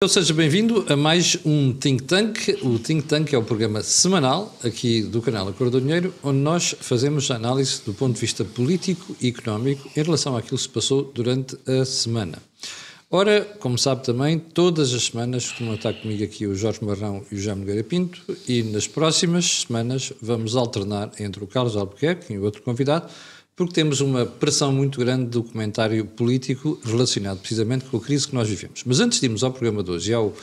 Seja bem-vindo a mais um Think Tank. O Think Tank é o programa semanal aqui do canal A Cor do Dinheiro, onde nós fazemos análise do ponto de vista político e económico em relação àquilo que se passou durante a semana. Ora, como sabe também, todas as semanas costumam estar comigo aqui o Jorge Marrão e o Jaime Nogueira Pinto, e nas próximas semanas vamos alternar entre o Carlos Albuquerque e o outro convidado, porque temos uma pressão muito grande do comentário político relacionado precisamente com a crise que nós vivemos. Mas antes de irmos ao programa de hoje e ao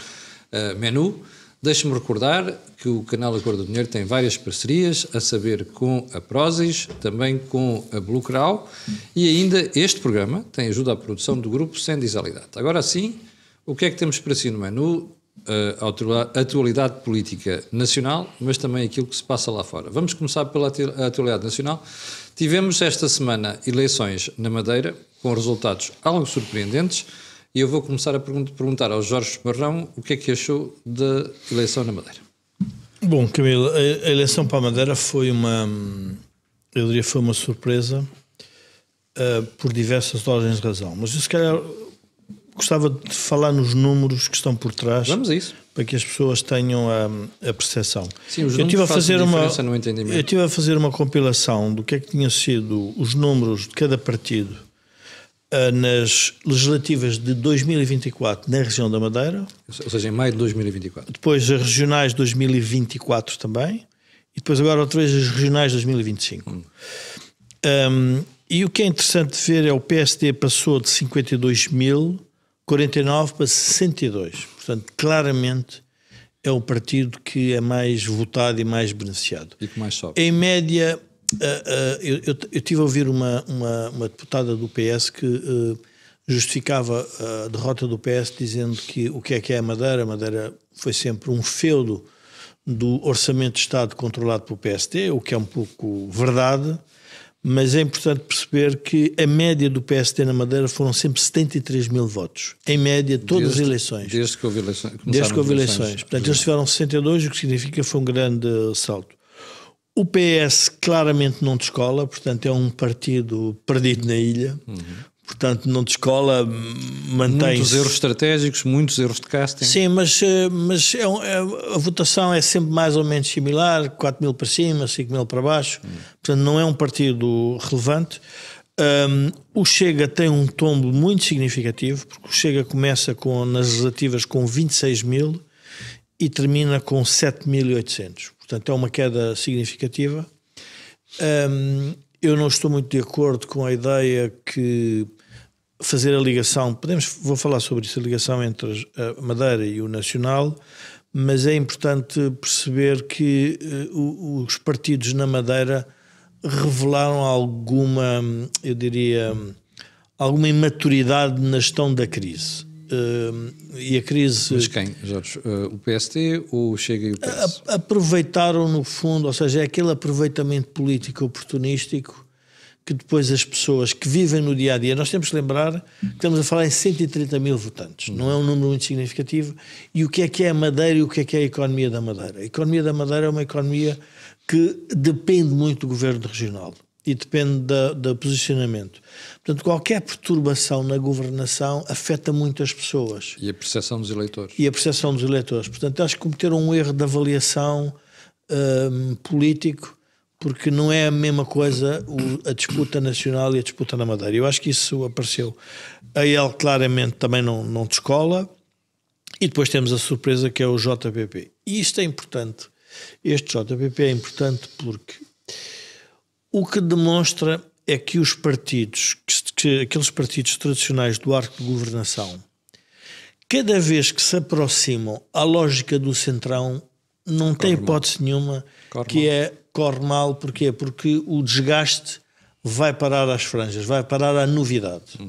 menu, deixe-me recordar que o canal A Cor do Dinheiro tem várias parcerias, a saber com a Prozis, também com a Blue Crow, e ainda este programa tem ajuda à produção do grupo Sem Disalidade. Agora sim, o que é que temos para si no menu? A atualidade política nacional, mas também aquilo que se passa lá fora. Vamos começar pela atualidade nacional. Tivemos esta semana eleições na Madeira, com resultados algo surpreendentes, e eu vou começar a perguntar ao Jorge Marrão o que é que achou da eleição na Madeira. Bom, Camilo, a eleição para a Madeira foi eu diria foi uma surpresa por diversas ordens de razão, mas eu se calhar gostava de falar nos números que estão por trás. Vamos a isso. Para que as pessoas tenham a percepção. Sim, os números fazem diferença no entendimento. Eu estive a fazer uma compilação do que é que tinham sido os números de cada partido nas legislativas de 2024 na região da Madeira. Ou seja, em maio de 2024. Depois as regionais de 2024 também. E depois agora outra vez as regionais de 2025. E o que é interessante ver é o PSD passou de 52.049 para 62. Portanto, claramente é o partido que é mais votado e mais beneficiado. E que mais sobe. Em média, eu estive a ouvir uma deputada do PS que justificava a derrota do PS dizendo que o que é a Madeira? A Madeira foi sempre um feudo do orçamento de Estado controlado pelo PSD, o que é um pouco verdade. Mas é importante perceber que a média do PSD na Madeira foram sempre 73 mil votos. Em média, todas as eleições. Desde que houve eleições. Desde que houve eleições. Portanto, eles tiveram 62, o que significa que foi um grande salto. O PS claramente não descola, portanto é um partido perdido na ilha. Portanto, não descola, mantém-se. Muitos erros estratégicos, muitos erros de casting. Sim, mas a votação é sempre mais ou menos similar, 4 mil para cima, 5 mil para baixo. Portanto, não é um partido relevante. O Chega tem um tombo muito significativo, porque o Chega começa nas legislativas com 26 mil e termina com 7.800. Portanto, é uma queda significativa. Eu não estou muito de acordo com a ideia que fazer a ligação, vou falar sobre isso, a ligação entre a Madeira e o Nacional, mas é importante perceber que os partidos na Madeira revelaram alguma, eu diria, alguma imaturidade na gestão da crise. E a crise... Mas quem, Jorge? O PSD ou o Chega e o PS? Aproveitaram no fundo, ou seja, é aquele aproveitamento político oportunístico que depois as pessoas que vivem no dia-a-dia, nós temos que lembrar que estamos a falar em 130 mil votantes, não é um número muito significativo. E o que é a Madeira e o que é a economia da Madeira? A economia da Madeira é uma economia que depende muito do governo regional e depende do posicionamento. Portanto, qualquer perturbação na governação afeta muito as pessoas. E a percepção dos eleitores. Portanto, acho que cometeram um erro de avaliação político, porque não é a mesma coisa a disputa nacional e a disputa na Madeira. Eu acho que isso apareceu. A ele claramente também não descola. E depois temos a surpresa que é o JPP. E isto é importante. Este JPP é importante porque o que demonstra é que os partidos, aqueles partidos tradicionais do arco de governação, cada vez que se aproximam à lógica do centrão, não tem hipótese nenhuma que corre mal. Porquê? Porque o desgaste vai parar às franjas, vai parar à novidade.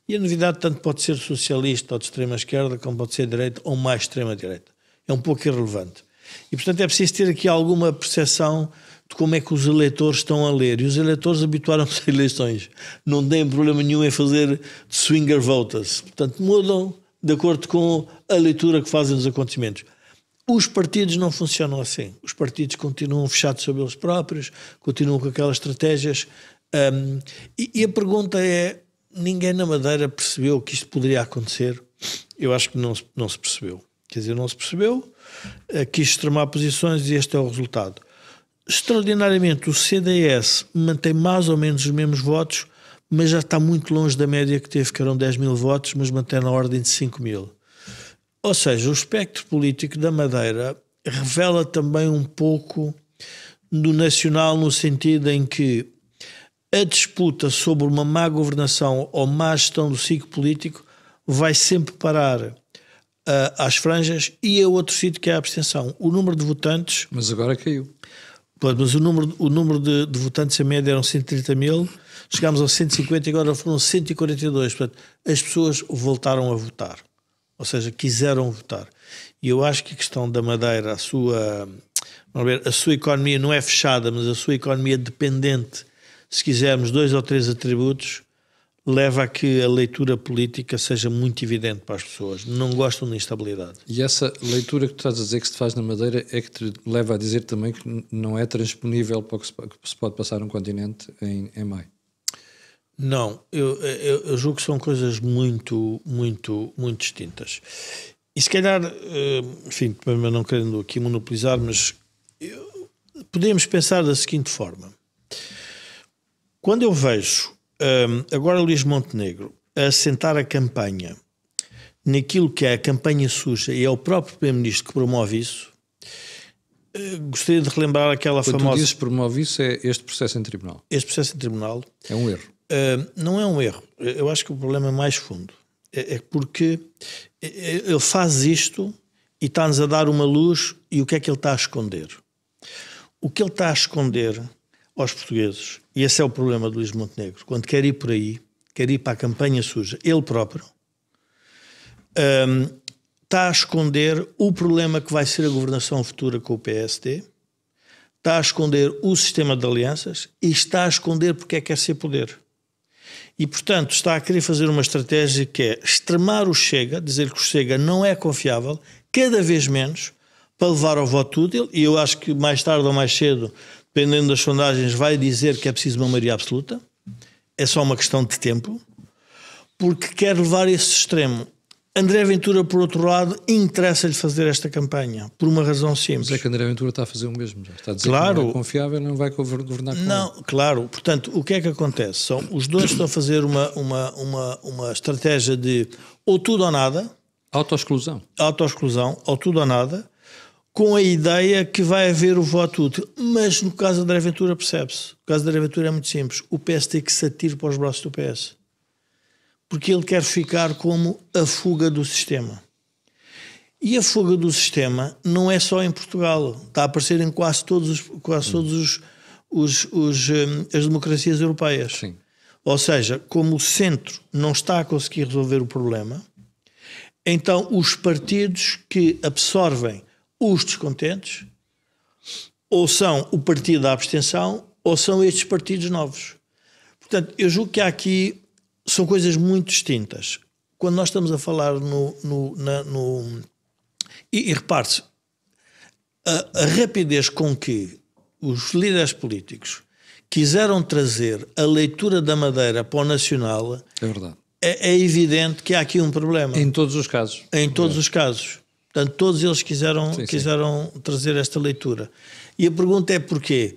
E a novidade tanto pode ser socialista ou de extrema esquerda, como pode ser direita ou mais extrema direita. É um pouco irrelevante. E, portanto, é preciso ter aqui alguma percepção de como é que os eleitores estão a ler. E os eleitores habituaram-se a eleições. Não têm problema nenhum em fazer swinger voters. Portanto, mudam de acordo com a leitura que fazem dos acontecimentos. Os partidos não funcionam assim. Os partidos continuam fechados sobre eles próprios, continuam com aquelas estratégias. E a pergunta é, ninguém na Madeira percebeu que isto poderia acontecer? eu acho que não se percebeu. Quer dizer, não se percebeu, quis extremar posições e este é o resultado. Extraordinariamente, o CDS mantém mais ou menos os mesmos votos, mas já está muito longe da média que teve, que eram 10 mil votos, mas mantém na ordem de 5 mil. Ou seja, o espectro político da Madeira revela também um pouco do nacional, no sentido em que a disputa sobre uma má governação ou má gestão do ciclo político vai sempre parar às franjas e a outro sítio, que é a abstenção. O número de votantes... Mas agora caiu. Mas o número de votantes em média eram 130 mil, chegámos aos 150 e agora foram 142. Portanto, as pessoas voltaram a votar. Ou seja, quiseram votar. E eu acho que a questão da Madeira, a sua economia não é fechada, mas a sua economia dependente, se quisermos 2 ou 3 atributos, leva a que a leitura política seja muito evidente para as pessoas. Não gostam de instabilidade. E essa leitura que tu estás a dizer que se faz na Madeira é que te leva a dizer também que não é transponível para o que se pode passar num continente em maio? Não, eu julgo que são coisas muito, muito, muito distintas. E se calhar, enfim, não querendo aqui monopolizar, mas podemos pensar da seguinte forma. Quando eu vejo agora Luís Montenegro a assentar a campanha naquilo que é a campanha suja, e é o próprio Primeiro-Ministro que promove isso, gostaria de relembrar aquela Quando famosa... tu dizes promove isso, é este processo em tribunal. Este processo em tribunal... É um erro. Não é um erro. Eu acho que o problema é mais fundo. É porque ele faz isto e está-nos a dar uma luz, e o que é que ele está a esconder? O que ele está a esconder aos portugueses, e esse é o problema de Luís Montenegro, quando quer ir por aí, quer ir para a campanha suja, ele próprio, está a esconder o problema que vai ser a governação futura com o PSD, está a esconder o sistema de alianças e está a esconder porque é que quer ser poder. E, portanto, está a querer fazer uma estratégia que é extremar o Chega, dizer que o Chega não é confiável, cada vez menos, para levar ao voto útil, e eu acho que mais tarde ou mais cedo, dependendo das sondagens, vai dizer que é preciso uma maioria absoluta. É só uma questão de tempo, porque quer levar esse extremo. André Ventura, por outro lado, interessa-lhe fazer esta campanha, por uma razão simples. Mas é que André Ventura está a fazer o mesmo, já está a dizer claro, que não é confiável, não vai governar com não, ele. Claro, portanto, o que é que acontece? Os dois estão a fazer uma estratégia de ou tudo ou nada. Autoexclusão, ou tudo ou nada, com a ideia que vai haver o voto útil. Mas no caso de André Ventura percebe-se. O caso de André Ventura é muito simples. O PS tem que se atire para os braços do PS. Porque ele quer ficar como a fuga do sistema. E a fuga do sistema não é só em Portugal. Está a aparecer em quase todas as democracias europeias. sim. Ou seja, como o centro não está a conseguir resolver o problema, então os partidos que absorvem os descontentes ou são o partido da abstenção ou são estes partidos novos. Portanto, eu julgo que há aqui... São coisas muito distintas. Quando nós estamos a falar E repare-se, a rapidez com que os líderes políticos quiseram trazer a leitura da Madeira para o nacional... É verdade. É evidente que há aqui um problema. Em todos os casos. Em todos os casos. Portanto, todos eles quiseram trazer esta leitura. E a pergunta é porquê?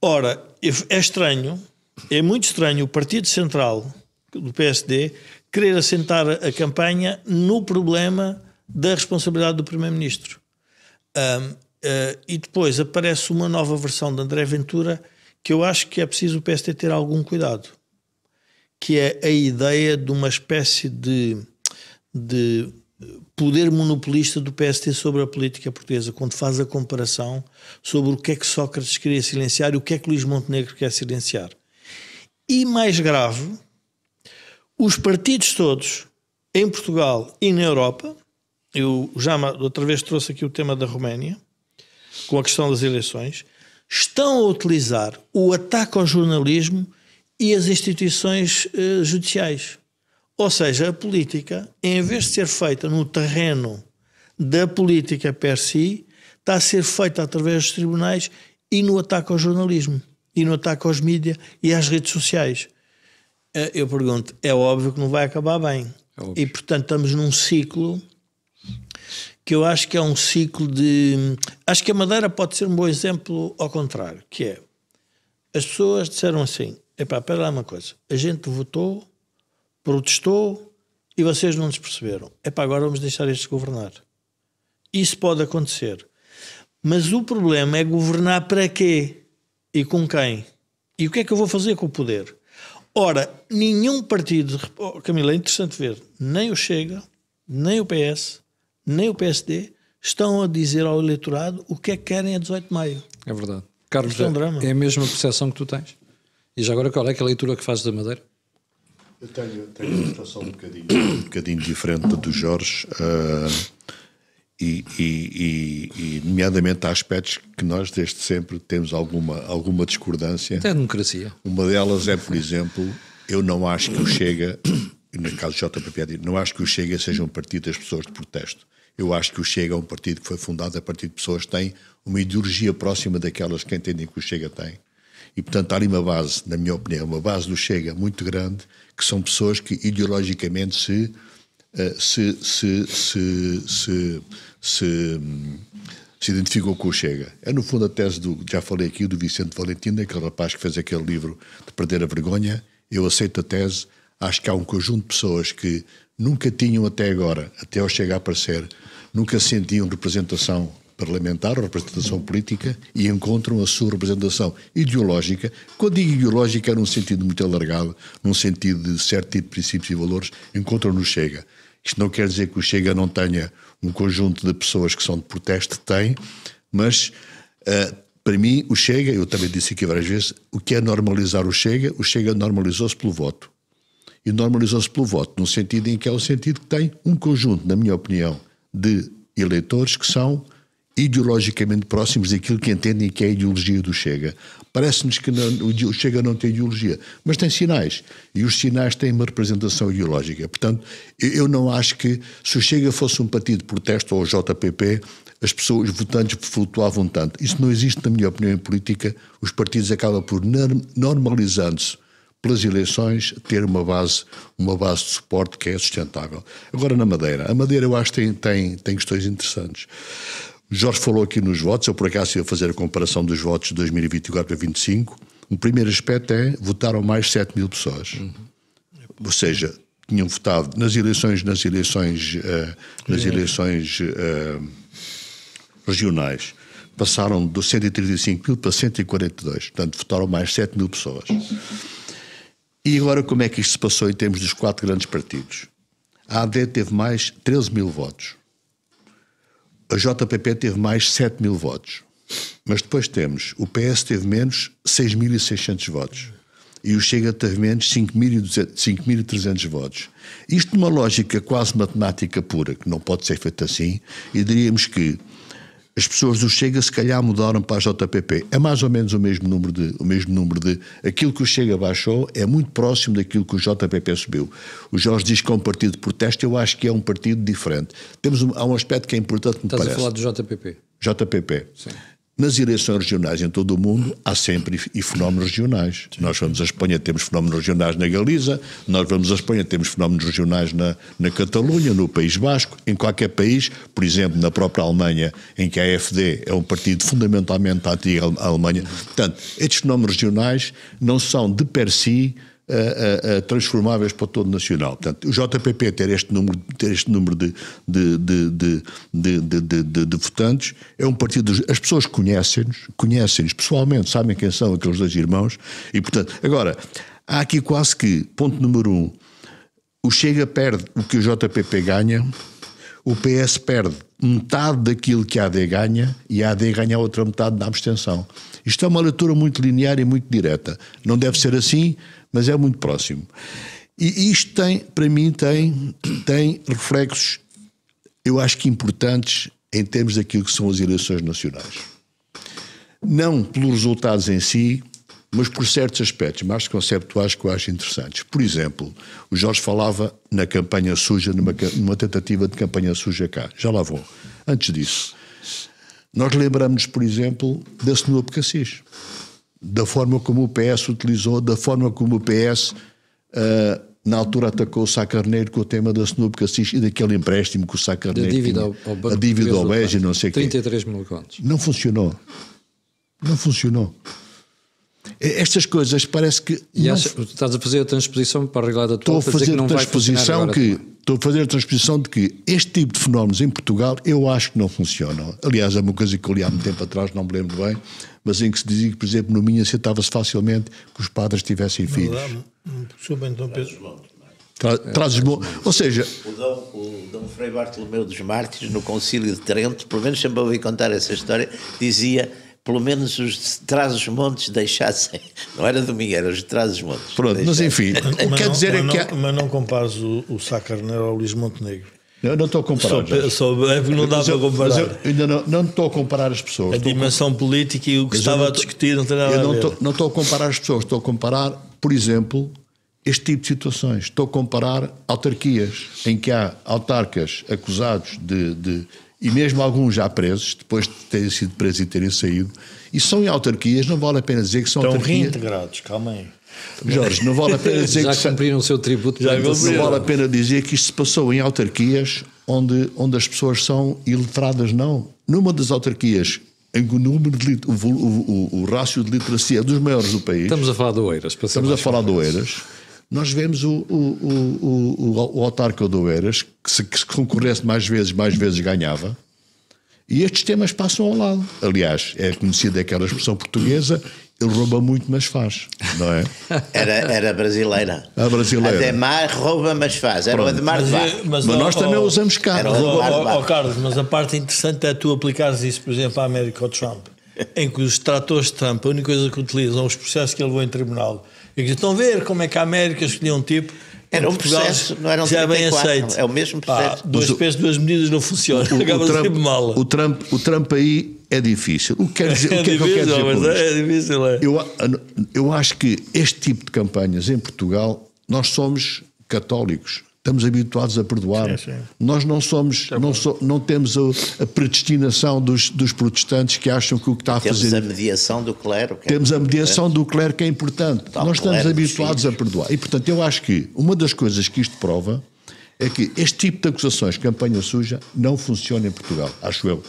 Ora, é estranho, é muito estranho o Partido Central do PSD querer assentar a campanha no problema da responsabilidade do Primeiro-Ministro. E depois aparece uma nova versão de André Ventura que eu acho que é preciso o PSD ter algum cuidado, que é a ideia de uma espécie de poder monopolista do PSD sobre a política portuguesa, quando faz a comparação sobre o que é que Sócrates queria silenciar e o que é que Luís Montenegro quer silenciar. E mais grave, os partidos todos, em Portugal e na Europa, eu já outra vez trouxe aqui o tema da Roménia, com a questão das eleições, estão a utilizar o ataque ao jornalismo e as instituições judiciais. Ou seja, a política, em vez de ser feita no terreno da política per si, está a ser feita através dos tribunais e no ataque ao jornalismo, e no ataque aos mídias e às redes sociais. Eu pergunto, é óbvio que não vai acabar bem. E, portanto, estamos num ciclo que eu acho que é um ciclo de... Acho que a Madeira pode ser um bom exemplo ao contrário, que é... As pessoas disseram assim, espera lá uma coisa, a gente votou, protestou e vocês não nos perceberam. Agora vamos deixar estes governar. Isso pode acontecer. Mas o problema é governar para quê? E com quem? E o que é que eu vou fazer com o poder? Ora, nenhum partido... Camila, é interessante ver, nem o Chega, nem o PS, nem o PSD estão a dizer ao eleitorado o que é que querem a 18 de maio. É verdade. Carlos, é a mesma percepção que tu tens? E já agora, qual é a leitura que fazes da Madeira? Eu tenho uma situação um bocadinho diferente do Jorge, e nomeadamente há aspectos que nós desde sempre temos alguma discordância. Até a democracia. Uma delas é, por exemplo, eu não acho que o Chega, no caso do JPP, não acho que o Chega seja um partido das pessoas de protesto. Eu acho que o Chega é um partido que foi fundado a partir de pessoas que têm uma ideologia próxima daquelas que entendem que o Chega tem. E, portanto, há ali uma base, na minha opinião, uma base do Chega muito grande, que são pessoas que ideologicamente se identificam com o Chega. É, no fundo, a tese já falei aqui, do Vicente Valentino, aquele rapaz que fez aquele livro de Perder a Vergonha. Eu aceito a tese. Acho que há um conjunto de pessoas que nunca tinham até agora, até ao Chega a aparecer, nunca sentiam representação parlamentar ou representação política e encontram a sua representação ideológica. Quando digo ideológica é num sentido muito alargado, num sentido de certo tipo de princípios e valores, encontram no Chega. Isto não quer dizer que o Chega não tenha um conjunto de pessoas que são de protesto, tem, mas para mim o Chega, eu também disse aqui várias vezes, o que é normalizar o Chega normalizou-se pelo voto. E normalizou-se pelo voto, no sentido em que é o sentido que tem um conjunto, na minha opinião, de eleitores que são ideologicamente próximos daquilo que entendem que é a ideologia do Chega. Parece-nos que o Chega não tem ideologia, mas tem sinais. E os sinais têm uma representação ideológica. Portanto, eu não acho que, se o Chega fosse um partido de protesto ou o JPP, as pessoas, os votantes, flutuavam tanto. Isso não existe, na minha opinião, em política. Os partidos acabam por, normalizando-se pelas eleições, ter uma base de suporte que é sustentável. Agora, na Madeira. A Madeira, eu acho que tem questões interessantes. O Jorge falou aqui nos votos, eu por acaso ia fazer a comparação dos votos de 2024 para 2025. O primeiro aspecto é, votaram mais de 7 mil pessoas. Ou seja, tinham votado nas eleições regionais. Passaram dos 135 mil para 142. Portanto, votaram mais de 7 mil pessoas. E agora como é que isto se passou em termos dos 4 grandes partidos? A AD teve mais 13 mil votos. A JPP teve mais 7 mil votos. Mas depois temos, o PS teve menos 6.600 votos. E o Chega teve menos 5.300 votos. Isto numa lógica quase matemática pura, que não pode ser feita assim, e diríamos que as pessoas do Chega se calhar mudaram para a JPP. É mais ou menos o mesmo número de aquilo que o Chega baixou é muito próximo daquilo que o JPP subiu. O Jorge diz que é um partido de protesto, eu acho que é um partido diferente. Há um aspecto que é importante, me parece. Estás a falar do JPP? JPP. Sim. Nas eleições regionais em todo o mundo há sempre fenómenos regionais. Sim. Nós vamos à Espanha, temos fenómenos regionais na Galiza, nós vamos à Espanha, temos fenómenos regionais na Catalunha, no País Basco, em qualquer país, por exemplo, na própria Alemanha, em que a AfD é um partido fundamentalmente anti-Alemanha. Portanto, estes fenómenos regionais não são de per si transformáveis para o todo nacional. Portanto, o JPP ter este número de votantes é um partido. As pessoas conhecem-nos pessoalmente, sabem quem são aqueles dois irmãos e, portanto, agora, há aqui quase que, ponto número 1, o Chega perde o que o JPP ganha, o PS perde metade daquilo que a AD ganha e a AD ganha a outra metade da abstenção. Isto é uma leitura muito linear e muito direta. Não deve ser assim, mas é muito próximo. E isto para mim, tem reflexos, eu acho que importantes em termos daquilo que são as eleições nacionais. Não pelos resultados em si, mas por certos aspectos mais conceptuais que eu acho interessantes. Por exemplo, o Jorge falava na campanha suja, numa tentativa de campanha suja cá. Já lá vou. Antes disso, nós lembramos, por exemplo, da Snoop Cassis. Da forma como o PS utilizou, da forma como o PS na altura atacou o Sá Carneiro com o tema da Snoop Cassis e daquele empréstimo que o Sá Carneiro dívida tinha, a dívida ao BES e não sei o quê. 33 mil contos. Não funcionou. Não funcionou. Estas coisas parece que... E estás a fazer a transposição para a realidade atual para dizer que não vai funcionar agora. Estou a fazer a transposição de que este tipo de fenómenos em Portugal eu acho que não funcionam. Aliás, é uma coisa que eu li há muito tempo atrás, não me lembro bem, mas em que se dizia que, por exemplo, no Minho aceitava-se facilmente que os padres tivessem filhos. Ou seja... O Dom Frei Bartolomeu dos Mártires, no Concílio de Trento, pelo menos sempre ouvi contar essa história, dizia... Pelo menos os de Trás-os-Montes deixassem. Não era domingo, era os de Trás-os-Montes. Pronto, mas enfim, o que quer dizer é que... Mas não compares o Sá Carneiro ao Luís Montenegro. Eu não estou a comparar. Não dá para comparar. Mas eu ainda não estou a comparar as pessoas. A dimensão política e o que estava a discutir não tem nada a ver. Não estou a comparar as pessoas, estou a comparar, por exemplo, este tipo de situações. Estou a comparar autarquias em que há autarcas acusados e mesmo alguns já presos, depois de terem sido presos e terem saído, e são em autarquias, não vale a pena dizer que são estão autarquias... reintegrados, calma aí. Jorge, não vale a pena dizer já que... Já cumpriram o seu tributo. Não vale a pena dizer que isto se passou em autarquias onde as pessoas são iletradas, não. Numa das autarquias em que o rácio de literacia é dos maiores do país... Estamos a falar do Oeiras. Estamos a falar do Oeiras. Nós vemos o autarca do Oeiras, que se concorresse mais vezes ganhava, e estes temas passam ao lado. Aliás, é conhecida aquela expressão portuguesa, ele rouba muito, mas faz, não é? Era brasileira. A brasileira. Ademar rouba, mas faz. Era o Ademar de Bar. Mas nós também usamos cá. Carlos, mas a parte interessante é tu aplicares isso, por exemplo, à América ao Trump, em que os tratores de Trump, a única coisa que utilizam, os processos que ele levou em tribunal, e que estão a ver como é que a América escolheu um tipo. Era um processo, não era um já 34, bem aceito. É o mesmo processo. Dois pesos, duas medidas não funciona. Acaba sempre mal. O Trump aí é difícil. O que quer dizer? É difícil. Eu acho que este tipo de campanhas em Portugal, nós somos católicos. Estamos habituados a perdoar. Sim. Nós não temos a predestinação dos protestantes que acham que o que está a fazer... Temos a mediação do clero. Temos a mediação do clero que é importante. Nós estamos habituados a perdoar. E, portanto, eu acho que uma das coisas que isto prova é que este tipo de acusações, campanha suja, não funciona em Portugal, acho eu.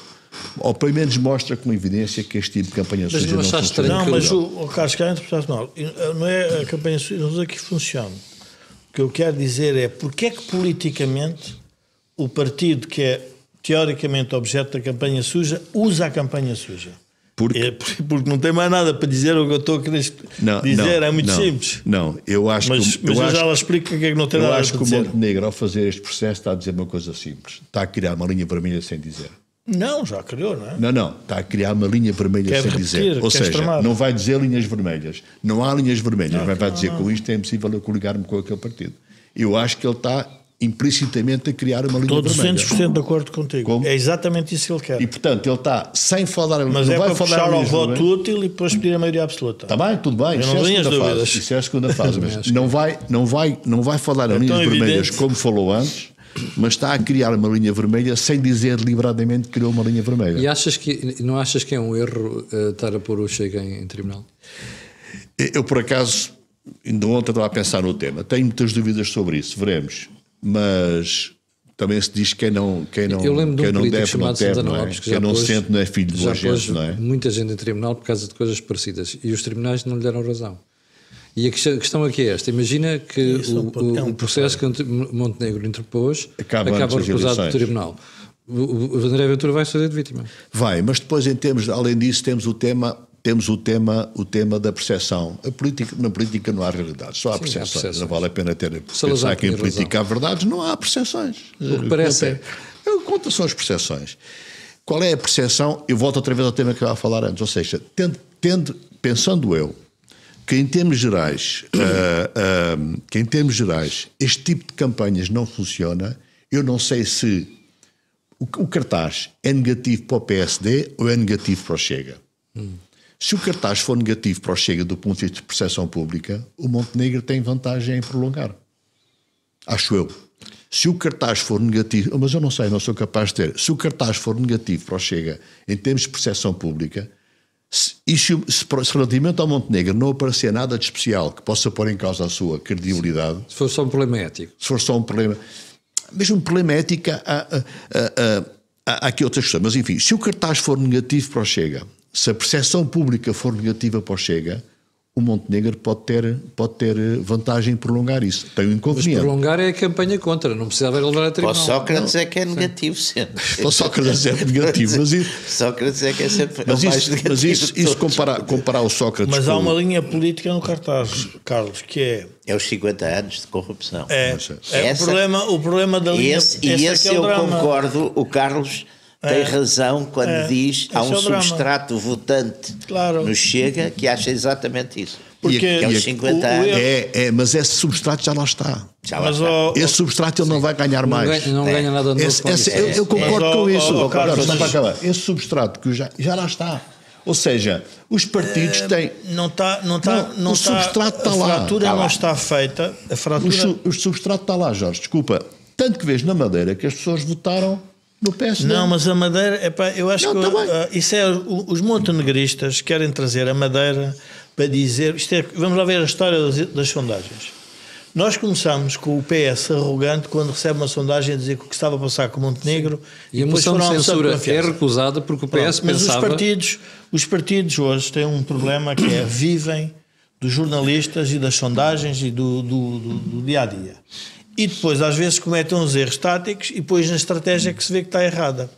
Ou pelo menos mostra com evidência que este tipo de campanha suja não funciona. Não, mas o Carlos Cá interpretaste mal. Não é a campanha suja, não é que funciona. O que eu quero dizer é porque é que politicamente o partido que é teoricamente objeto da campanha suja usa a campanha suja. Porque não tem mais nada para dizer o que eu estou a querer dizer, é muito simples. Não, eu acho mas que... Mas eu já lá explico o que é que não tem nada para dizer. Eu acho que o Montenegro, ao fazer este processo, está a dizer uma coisa simples. Está a criar uma linha vermelha sem dizer. Não, já criou, não é? Não, está a criar uma linha vermelha sem dizer. Ou seja, não vai dizer linhas vermelhas. Não há linhas vermelhas, mas vai dizer que com isto é impossível eu coligar-me com aquele partido. Eu acho que ele está implicitamente a criar uma linha vermelha. Estou 200% de acordo contigo. Como? É exatamente isso que ele quer. E, portanto, ele está sem falar... Mas não é vai para falar puxar ao voto útil e depois pedir a maioria absoluta. Está bem, tudo bem. Isso é a segunda fase. Mas não vai falar em linhas vermelhas como falou antes, mas está a criar uma linha vermelha sem dizer deliberadamente que criou uma linha vermelha. E não achas que é um erro estar a pôr o Chega em tribunal? Eu, por acaso, ainda ontem estava a pensar no tema. Tenho muitas dúvidas sobre isso, veremos. Mas também se diz que quem não deve, não teme, não é? Quem não sente não é filho de boa gente, não é? Muita gente em tribunal por causa de coisas parecidas. E os tribunais não lhe deram razão. E a questão aqui é esta. Imagina que o processo que Montenegro interpôs acaba recusado do tribunal. O André Ventura vai ser de vítima. Vai, mas depois, além disso, temos o tema da percepção. Na política não há realidade, só há percepções. Não vale a pena pensar que em política há verdades, não há percepções. O que parece Quantas são as percepções? Qual é a percepção? Eu volto outra vez ao tema que eu ia falar antes, ou seja, pensando eu que em termos gerais este tipo de campanhas não funciona, eu não sei se o cartaz é negativo para o PSD ou é negativo para o Chega. Se o cartaz for negativo para o Chega do ponto de vista de percepção pública, o Montenegro tem vantagem em prolongar. Acho eu. Se o cartaz for negativo, mas eu não sei, não sou capaz de ter. Se o cartaz for negativo para o Chega em termos de percepção pública, Se relativamente ao Montenegro não aparecer nada de especial que possa pôr em causa a sua credibilidade... Se for só um problema ético. Se for só um problema... Mesmo um problema ético, há aqui outras questões. Mas, enfim, se o cartaz for negativo para o Chega, se a percepção pública for negativa para o Chega, o Montenegro pode ter vantagem em prolongar isso. Tem um inconveniente. Mas prolongar é a campanha contra, não precisava levar a tribunal. Para o Sócrates é que é negativo sempre. Para o Sócrates é negativo. Sócrates é que é sempre mas mais isso, negativo. Mas isso comparar o Sócrates... Mas há uma linha política no cartaz, Carlos, que é... É os 50 anos de corrupção. O problema da linha... Esse eu concordo, o Carlos... Tem razão quando diz há um substrato votante no Chega que acha exatamente isso. Porque é os 50 anos. Mas esse substrato já lá está. Esse substrato ele não vai ganhar mais. Não ganha nada novo. Eu concordo com isso. Carlos, não vai acabar. Esse substrato que já lá está. Ou seja, os partidos têm... o substrato está lá. A fratura não está feita. O substrato está lá, Jorge. Desculpa. Tanto que vês na Madeira que as pessoas votaram no PSD. Não, mas a Madeira, eu acho que isso é os montenegristas querem trazer a Madeira para dizer, vamos lá ver a história das sondagens. Nós começamos com o PS arrogante quando recebe uma sondagem a dizer que o que estava a passar com Montenegro e a moção de censura é recusada porque o PS pensava... Mas os partidos hoje têm um problema que é vivem dos jornalistas e das sondagens e do dia-a-dia. E depois, às vezes, cometem uns erros táticos e depois na estratégia que se vê que está errada.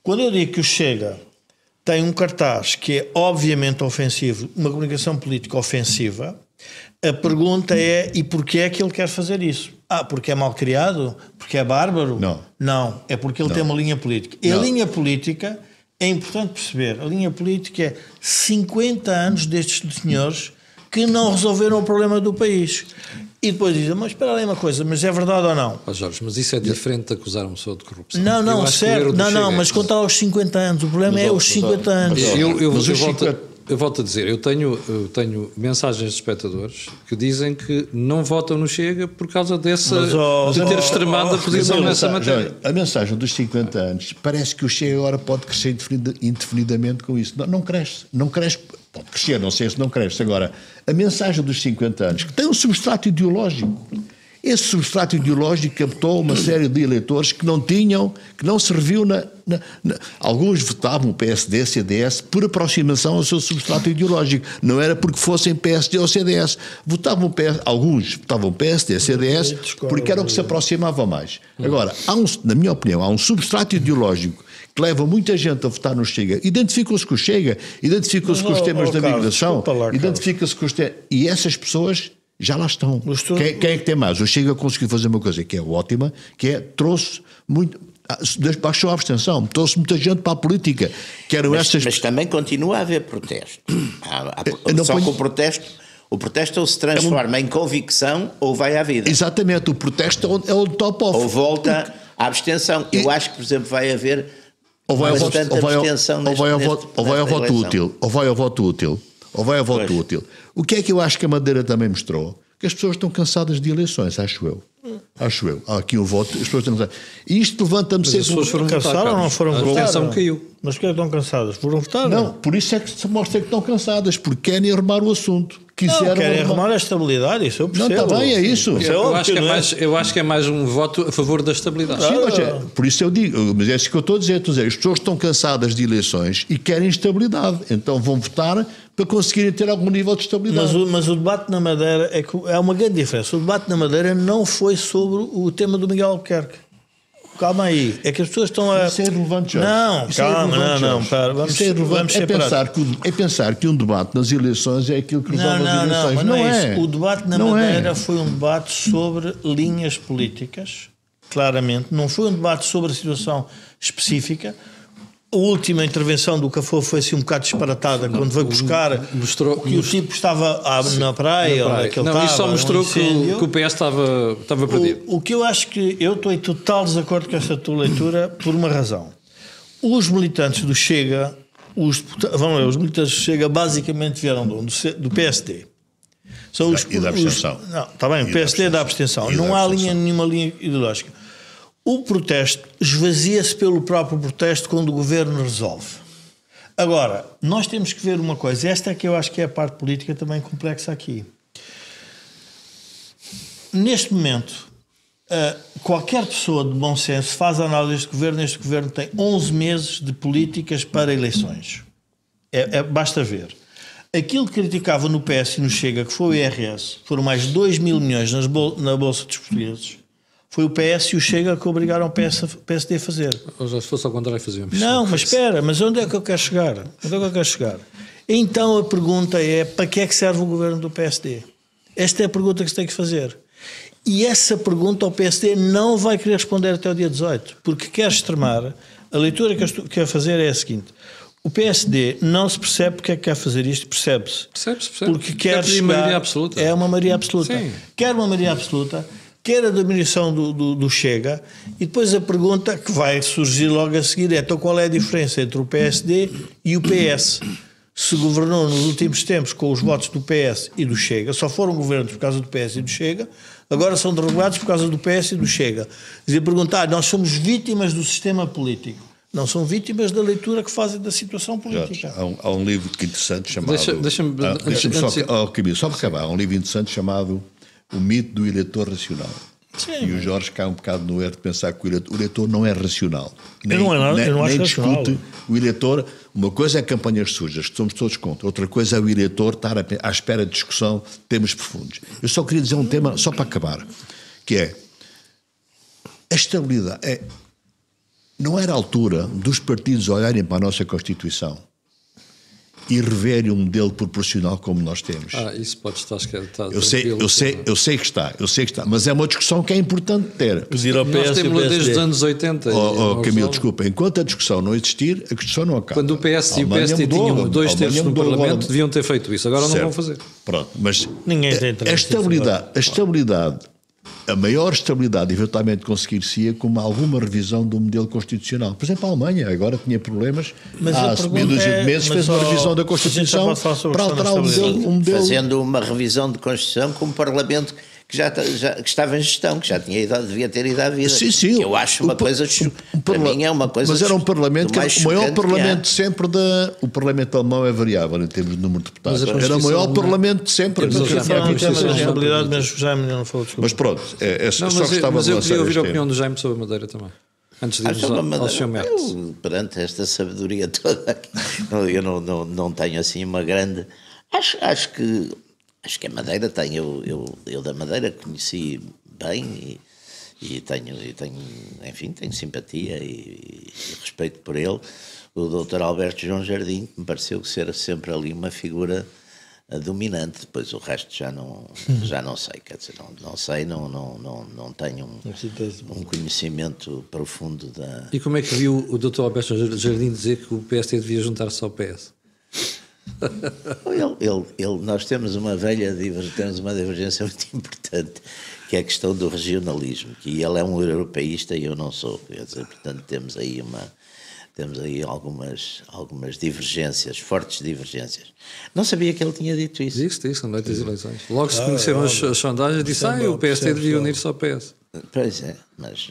Quando eu digo que o Chega tem um cartaz que é obviamente ofensivo, uma comunicação política ofensiva, a pergunta é, e porquê é que ele quer fazer isso? Porque é mal criado? Porque é bárbaro? Não, é porque ele tem uma linha política. E a linha política, é importante perceber, a linha política é 50 anos destes senhores que não resolveram o problema do país. E depois dizem, mas espera aí uma coisa, mas é verdade ou não? Jorge, mas isso é diferente de acusar uma pessoa de corrupção. Não, certo. Não, mas contar aos 50 anos. O problema é os 50 anos. Eu volto a dizer, eu tenho mensagens de espectadores que dizem que não votam no Chega por causa de ter extremado a posição nessa matéria. A mensagem dos 50 anos, parece que o Chega agora pode crescer indefinidamente com isso. Não cresce. Pode crescer, não sei se não cresce. Agora, a mensagem dos 50 anos, que tem um substrato ideológico. Esse substrato ideológico captou uma série de eleitores que não tinham, que não serviu alguns votavam o PSD, CDS, por aproximação ao seu substrato ideológico. Não era porque fossem PSD ou CDS. Alguns votavam PSD, CDS, porque era o que se aproximava mais. Agora, na minha opinião, há um substrato ideológico que leva muita gente a votar no Chega, identificam-se com o Chega, identificam-se com os temas da migração, identificam-se com os temas... E essas pessoas já lá estão. Quem é que tem mais? O Chega conseguiu fazer uma coisa que é ótima, que é trouxe muito... baixou a abstenção, trouxe muita gente para a política. Mas também continua a haver protesto. Que o protesto ou se transforma em convicção ou vai à vida. Exatamente, o protesto é o top-off. Ou volta à abstenção. Eu acho que, por exemplo, vai haver bastante abstenção ou vai ao voto útil. O que é que eu acho que a Madeira também mostrou? Que as pessoas estão cansadas de eleições, acho eu. Há aqui um voto, as pessoas estão cansadas. E isto levanta-me sempre... As pessoas foram cansadas ou não foram votar? A abstenção caiu. Mas porquê estão cansadas? Foram votar? Não, por isso é que se mostra que estão cansadas, porque querem arrumar o assunto. Querem arrumar a estabilidade, isso eu percebo. Não, está bem, é isso. Eu acho que é mais um voto a favor da estabilidade. Sim, mas por isso eu digo, mas é isso que eu estou a dizer. As pessoas estão cansadas de eleições e querem estabilidade, então vão votar para conseguirem ter algum nível de estabilidade. Mas o debate na Madeira é uma grande diferença. O debate na Madeira não foi sobre o tema do Miguel Albuquerque. Calma aí, é que as pessoas estão a... Isso é irrelevante, Jorge. Não, calma, não, para, vamos pensar que um debate nas eleições é aquilo que resolve as eleições. Mas não é isso. O debate na Madeira foi um debate sobre linhas políticas, claramente. Não foi um debate sobre a situação específica. A última intervenção do Cafô foi assim um bocado disparatada quando veio buscar que o tipo estava na praia. Isso só mostrou que o PS estava perdido. O que eu acho que eu estou em total desacordo com essa tua leitura por uma razão. Os militantes do Chega, os militantes do Chega basicamente vieram do PSD. São e da abstenção. Não, está bem, o PSD é da abstenção. Não há nenhuma linha ideológica. O protesto esvazia-se pelo próprio protesto quando o governo resolve. Agora, nós temos que ver uma coisa, esta é que eu acho que é a parte política também complexa aqui. Neste momento, qualquer pessoa de bom senso faz a análise deste governo. Este governo tem 11 meses de políticas para eleições. Basta ver. Aquilo que criticava no PS e no Chega, que foi o IRS, foram mais 2 mil milhões na Bolsa dos Portugueses, foi o PS e o Chega que obrigaram o PSD a fazer. Ou já se fosse ao contrário fazíamos. Não, mas espera, mas onde é que eu quero chegar? Então a pergunta é, para que é que serve o governo do PSD? Esta é a pergunta que se tem que fazer. E essa pergunta ao PSD não vai querer responder até o dia 18, porque quer extremar. A leitura que eu quero fazer é a seguinte: o PSD não se percebe porque é que quer fazer isto, percebe-se. Percebe-se. Porque quer chegar, maioria absoluta. É uma maioria absoluta. Sim. Quer uma maioria absoluta, quer a diminuição do Chega, e depois a pergunta que vai surgir logo a seguir é: então qual é a diferença entre o PSD e o PS? Se governou nos últimos tempos com os votos do PS e do Chega, só foram governos por causa do PS e do Chega, agora são derrubados por causa do PS e do Chega. Quer dizer, perguntar, nós somos vítimas do sistema político, não são vítimas da leitura que fazem da situação política. Jorge, há um livro que interessante chamado... Deixa-me só para acabar, há um livro interessante chamado O Mito do Eleitor Racional. Sim. E o Jorge cai um bocado no erro de pensar que o eleitor não é racional. Eu não acho discute racional. O eleitor. Uma coisa é campanhas sujas, que somos todos contra. Outra coisa é o eleitor estar à espera de discussão de temas profundos. Eu só queria dizer um tema, só para acabar, que é a estabilidade. Não era a altura dos partidos olharem para a nossa Constituição e reverem um modelo proporcional como nós temos. Isso pode estar esquentado. Eu sei que está, mas é uma discussão que é importante ter. Nós temos desde os anos 80. Camilo, desculpa, enquanto a discussão não existir, a discussão não acaba. Quando o PS e o PSD tinham 2 terços no Parlamento, deviam ter feito isso. Agora não vão fazer. Pronto, mas ninguém tem a estabilidade, a maior estabilidade eventualmente conseguir-se-ia com alguma revisão do modelo constitucional. Por exemplo, a Alemanha agora tinha problemas, há meia dúzia de meses fez uma revisão da Constituição para alterar o modelo. Fazendo uma revisão de Constituição com um Parlamento que que estava em gestão, que já tinha devia ter ido à vida. Sim. Eu acho uma coisa, para mim é uma coisa. Mas era um Parlamento que era o maior Parlamento de sempre o Parlamento alemão é variável em termos de número de deputados. Era o maior Parlamento de sempre. Mas pronto, mas eu queria ouvir a opinião do Jaime sobre a Madeira também. Antes de irmos ao Sr. Mertes. Perante esta sabedoria toda aqui, eu não tenho assim uma grande... Acho que a Madeira tem, eu da Madeira conheci bem e tenho simpatia e respeito por ele. O Dr. Alberto João Jardim, que me pareceu ser sempre ali uma figura dominante. Depois o resto já não sei, quer dizer, não tenho um conhecimento profundo da... E como é que viu o Dr. Alberto Jardim dizer que o PSD devia juntar-se ao PS? Nós temos uma divergência muito importante, que é a questão do regionalismo, que ele é um europeísta e eu não sou, quer dizer, portanto temos aí algumas divergências, fortes divergências. Não sabia que ele tinha dito isso. Disse na noite das eleições. Logo se conheceram as sondagens, disse o PSD devia unir-se ao PS. Pois é, mas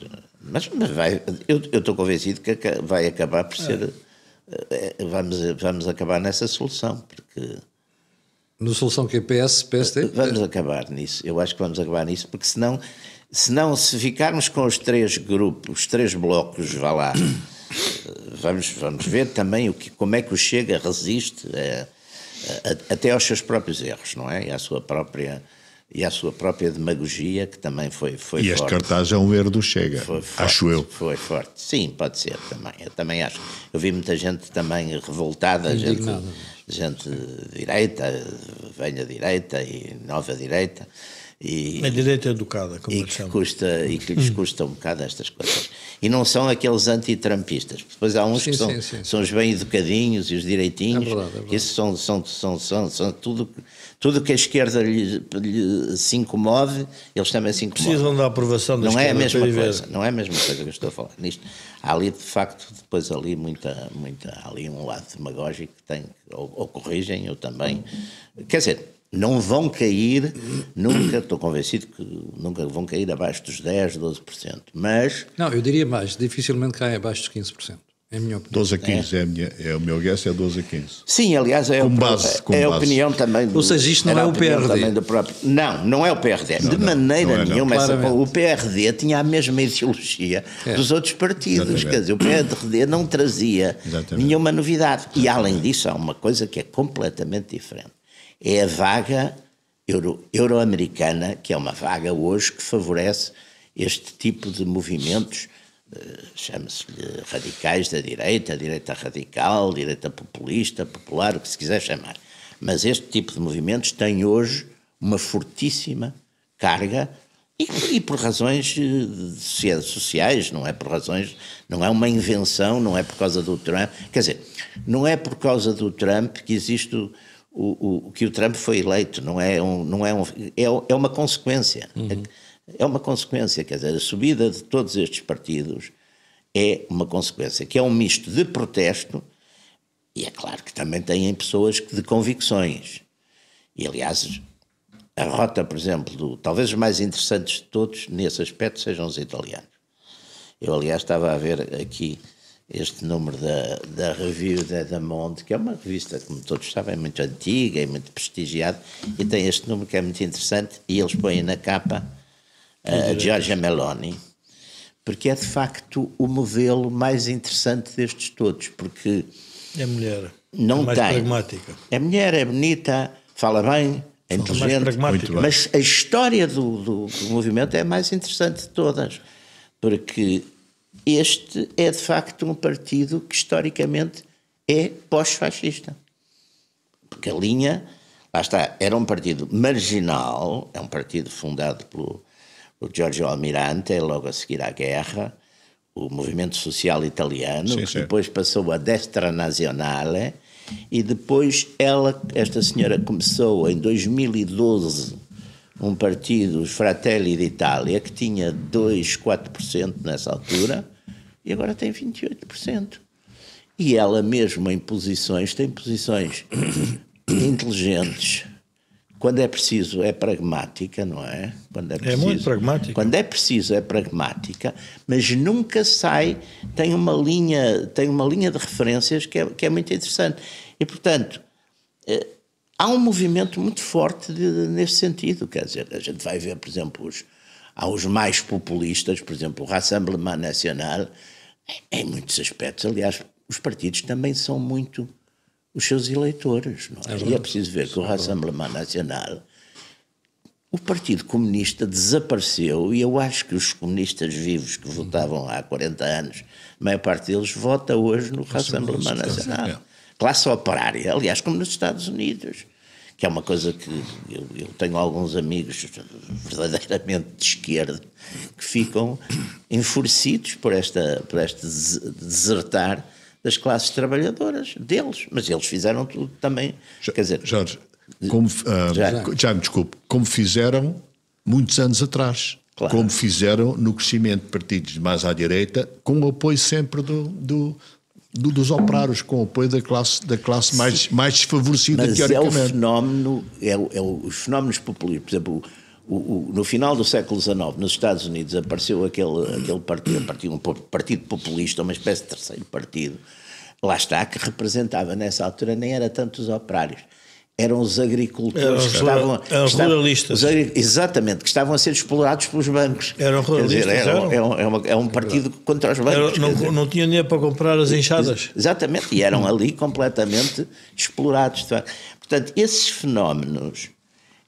eu estou convencido que vai acabar por ser... Vamos acabar nessa solução, porque... Na solução que é PS, PSD? Vamos acabar nisso, eu acho que vamos acabar nisso, porque senão se ficarmos com os 3 grupos, os 3 blocos, vá lá, vamos ver também como é que o Chega resiste até aos seus próprios erros, não é? E à sua própria demagogia, que também foi forte. E este cartaz é um erro do Chega, acho eu. Foi forte. Sim, pode ser também. Eu também acho. Eu vi muita gente também revoltada, gente de direita, velha direita e nova direita. A direita educada, como que lhes custa um bocado estas coisas. E não são aqueles antitrampistas. Depois há uns que são os bem educadinhos e os direitinhos. É verdade. Esses são tudo que a esquerda lhe se incomode, eles também se incomodam. Precisam da aprovação da esquerda. Não é a mesma coisa que eu estou a falar nisto. Há ali, de facto, depois ali ali um lado demagógico que tem, ou corrigem, ou também... Quer dizer... Não vão cair, nunca, estou convencido que nunca vão cair abaixo dos 10%, 12%, mas... Não, eu diria mais, dificilmente caem abaixo dos 15%. É a minha opinião. 12 a 15 é o meu guess, é 12 a 15. Sim, aliás, é a opinião também do... Ou seja, isto não é o PRD. Do próprio, não é o PRD. De maneira nenhuma. O PRD tinha a mesma ideologia dos outros partidos. Exatamente. Quer dizer, o PRD não trazia nenhuma novidade. E, além disso, há uma coisa que é completamente diferente. É a vaga euro-americana, que é uma vaga hoje que favorece este tipo de movimentos, chama-se-lhe radicais da direita, direita radical, direita populista, popular, o que se quiser chamar. Mas este tipo de movimentos tem hoje uma fortíssima carga e por razões sociais, não é por razões, não é uma invenção, não é por causa do Trump, quer dizer, não é por causa do Trump que existe que o Trump foi eleito, é uma consequência. É uma consequência, quer dizer, a subida de todos estes partidos é uma consequência, que é um misto de protesto e é claro que também têm pessoas de convicções. E, aliás, a rota, por exemplo, talvez os mais interessantes de todos nesse aspecto sejam os italianos. Eu, aliás, estava a ver aqui este número da Revue de Monde, que é uma revista, como todos sabem, muito antiga e muito prestigiada, e tem este número que é muito interessante, e eles põem na capa a Giorgia Meloni, porque é de facto o modelo mais interessante destes todos, porque é mulher, não é mais tem, pragmática. É mulher, é bonita, fala bem, é inteligente, mas a história do movimento é a mais interessante de todas, porque este é de facto um partido que historicamente é pós-fascista, porque a linha, lá está, era um partido marginal, é um partido fundado pelo Giorgio Almirante, logo a seguir à guerra, o movimento social italiano, que depois passou a Destra Nazionale, e depois esta senhora começou em 2012 um partido, os Fratelli d'Italia, que tinha 4% nessa altura, e agora tem 28%. E ela mesmo em posições, tem posições inteligentes. Quando é preciso é pragmática, não é? É muito pragmática. Quando é preciso é pragmática, mas nunca sai, tem uma linha de referências que é muito interessante. E, portanto, há um movimento muito forte nesse sentido. Quer dizer, a gente vai ver, por exemplo, há os mais populistas, por exemplo, o Rassemblement National, em muitos aspectos, aliás, os partidos também são muito os seus eleitores, não é? E é preciso ver que o Rassemblement National, o Partido Comunista desapareceu, e eu acho que os comunistas vivos que votavam há 40 anos, a maior parte deles vota hoje no Rassemblement National. Classe operária, aliás, como nos Estados Unidos, que é uma coisa que eu tenho alguns amigos verdadeiramente de esquerda que ficam enfurecidos por este desertar das classes trabalhadoras deles, mas eles fizeram tudo também. Quer dizer, Jorge, já me desculpe, como fizeram muitos anos atrás, claro. Como fizeram no crescimento de partidos mais à direita, com o apoio sempre dos operários, com o apoio da classe mais desfavorecida, mas teoricamente. É o fenómeno, os fenómenos populistas. Por exemplo, no final do século XIX, nos Estados Unidos, apareceu aquele partido, um partido populista, uma espécie de terceiro partido, lá está, que representava nessa altura, nem era tanto os operários, eram os agricultores que estavam... Eram ruralistas. Exatamente, que estavam a ser explorados pelos bancos. Eram ruralistas. Quer dizer, é um partido contra os bancos. Não tinham dinheiro para comprar as enxadas. Exatamente, e eram ali completamente explorados. Portanto, esses fenómenos,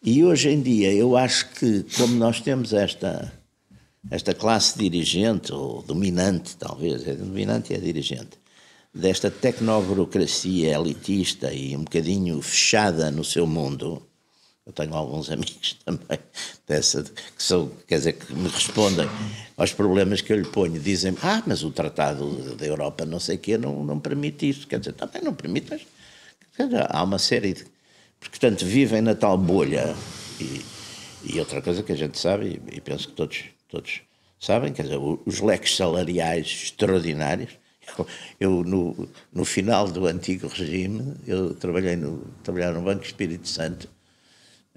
e hoje em dia eu acho que, como nós temos esta classe dirigente, ou dominante talvez, dominante e é dirigente, desta tecnoburocracia elitista e um bocadinho fechada no seu mundo. Eu tenho alguns amigos também que me respondem aos problemas que eu lhe ponho, dizem mas o Tratado da Europa não sei o quê não permite isso. Quer dizer, também não permite, mas há uma série de... Portanto, vivem na tal bolha. E outra coisa que a gente sabe, e penso que todos sabem, quer dizer, os leques salariais extraordinários. Eu no final do antigo regime, eu trabalhava no Banco Espírito Santo,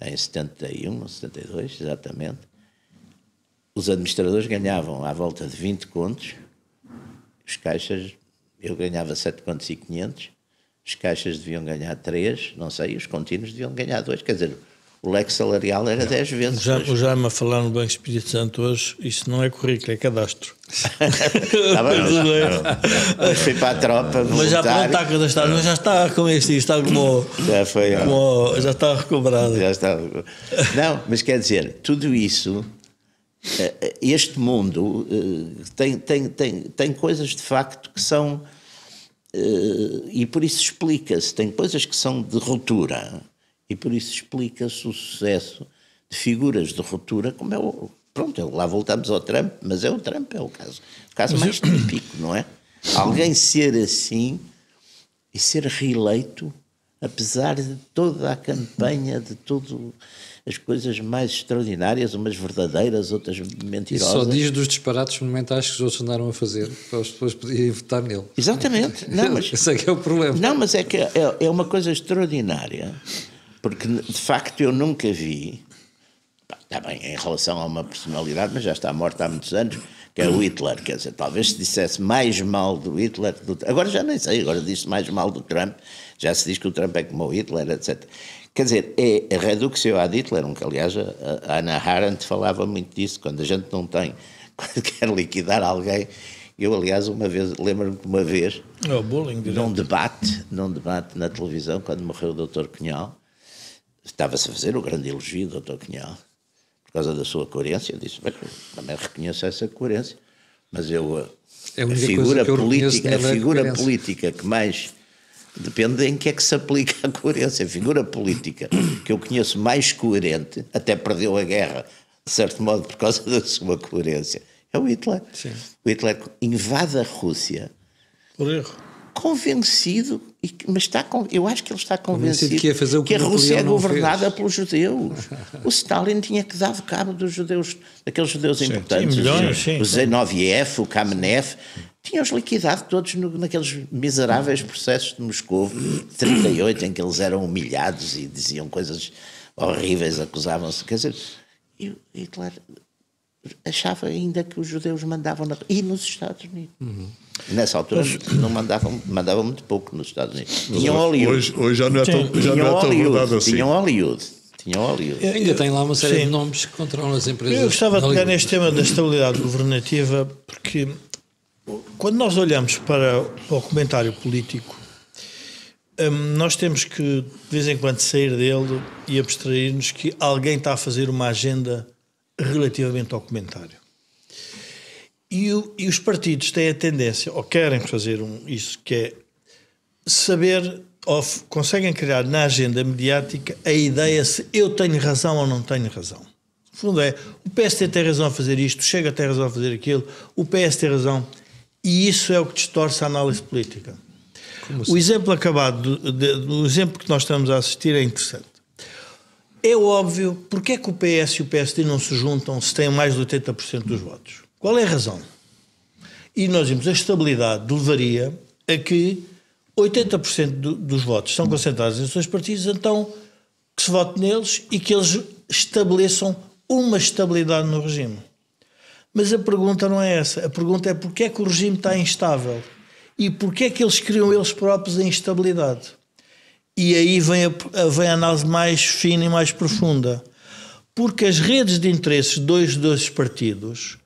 em 71 ou 72, exatamente. Os administradores ganhavam à volta de 20 contos, os caixas Eu ganhava 7,500, as caixas deviam ganhar 3, não sei, os contínuos deviam ganhar 2, quer dizer, o leque salarial era 10 vezes. O Jaime a falar no Banco Espírito Santo hoje, isso não é currículo, é cadastro. Está bem, mas fui para a tropa. Mas já pronto, está cadastrado, mas já está com isto, está como. Já foi. Já está recuperado. Já está. Não, mas quer dizer, tudo isso, este mundo tem coisas de facto que são. E por isso explica-se, tem coisas que são de ruptura. E por isso explica-se o sucesso de figuras de ruptura, como é o... Pronto, lá voltamos ao Trump, mas é o Trump, é o caso mais típico, não é? Alguém ser assim e ser reeleito, apesar de toda a campanha, de tudo, as coisas mais extraordinárias, umas verdadeiras, outras mentirosas. E só diz dos disparates monumentais que os outros andaram a fazer, para as pessoas poderem votar nele. Exatamente. Não, mas, esse é que é o problema. Não, mas é que é uma coisa extraordinária. Porque, de facto, eu nunca vi, está bem, em relação a uma personalidade, mas já está morta há muitos anos, que é o Hitler. Quer dizer, talvez se dissesse mais mal do Hitler, agora já nem sei, agora diz-se mais mal do Trump, já se diz que o Trump é como o Hitler, etc. Quer dizer, é a redução ad Hitlerum, que aliás a Hannah Arendt falava muito disso, quando a gente não tem, quando quer liquidar alguém. Eu, aliás, uma vez, lembro-me de uma vez, num debate na televisão, quando morreu o Dr. Cunhal, estava-se a fazer o grande elogio do Dr. Cunhal, por causa da sua coerência. Eu disse, bem, também reconheço essa coerência, mas eu, a figura política que mais depende em que é que se aplica a coerência. A figura política que eu conheço mais coerente, até perdeu a guerra, de certo modo, por causa da sua coerência, é o Hitler. Sim. O Hitler invade a Rússia por erro, convencido, mas eu acho que ele está convencido que, ia fazer o que a Rússia é governada fez. Pelos judeus. O Stalin tinha que dar cabo dos judeus, daqueles judeus importantes, o Zinoviev, o Kamenev, tinham-os liquidado todos naqueles miseráveis processos de Moscou, de 38, em que eles eram humilhados e diziam coisas horríveis, acusavam-se. Quer dizer, e Hitler achava ainda que os judeus mandavam e nos Estados Unidos. Nessa altura não mandavam muito pouco nos Estados Unidos. Tinham Hollywood. Hoje já não é tão verdade assim. Tinham Hollywood. Ainda tem lá uma série de nomes que controlam as empresas. Eu gostava de pegar neste tema da estabilidade governativa, porque quando nós olhamos para o comentário político, nós temos que de vez em quando sair dele e abstrair-nos que alguém está a fazer uma agenda relativamente ao comentário. E os partidos têm a tendência, ou querem fazer isso, que é saber, ou conseguem criar na agenda mediática a ideia se eu tenho razão ou não tenho razão. No fundo é, o PSD tem razão a fazer isto, o Chega tem razão a fazer aquilo, o PS tem razão, e isso é o que distorce a análise política. O exemplo acabado, o exemplo que nós estamos a assistir é interessante. É óbvio, porque é que o PS e o PSD não se juntam se têm mais de 80% dos votos? Qual é a razão? E nós vimos, a estabilidade levaria a que 80% dos votos são concentrados em dois partidos, então que se vote neles e que eles estabeleçam uma estabilidade no regime. Mas a pergunta não é essa. A pergunta é porque é que o regime está instável e porque é que eles criam eles próprios a instabilidade. E aí vem a análise mais fina e mais profunda. Porque as redes de interesses dos partidos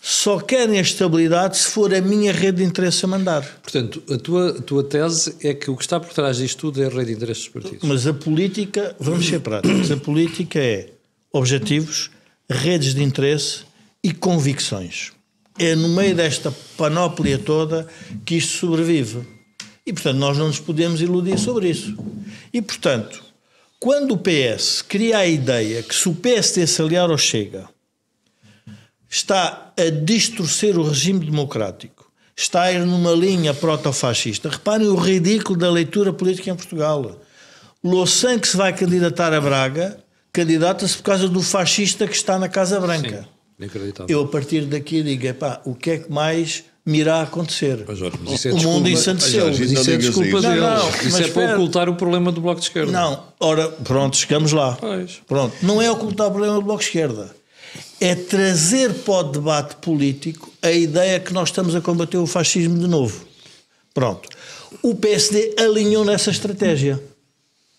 só querem a estabilidade se for a minha rede de interesses a mandar. Portanto, a tua tese é que o que está por trás disto tudo é a rede de interesses dos partidos. Mas a política, vamos ser práticos, a política é objetivos, redes de interesse e convicções. É no meio desta panóplia toda que isto sobrevive. E, portanto, nós não nos podemos iludir sobre isso. E, portanto, quando o PS cria a ideia que se o PSD se aliar ao Chega está a distorcer o regime democrático, está a ir numa linha proto-fascista, reparem o ridículo da leitura política em Portugal. Louçã, que se vai candidatar a Braga, candidata-se por causa do fascista que está na Casa Branca. Sim, inacreditável. Eu, a partir daqui, digo, o que é que mais me irá acontecer? Mas isso é o mundo ensandeceu. Isso é desculpa deles. Isso é para espera. ocultar o problema do Bloco de Esquerda. Não, ora, pronto, chegamos lá. Pois. Pronto, não é ocultar o problema do Bloco de Esquerda. É trazer para o debate político a ideia que nós estamos a combater o fascismo de novo. Pronto. O PSD alinhou nessa estratégia.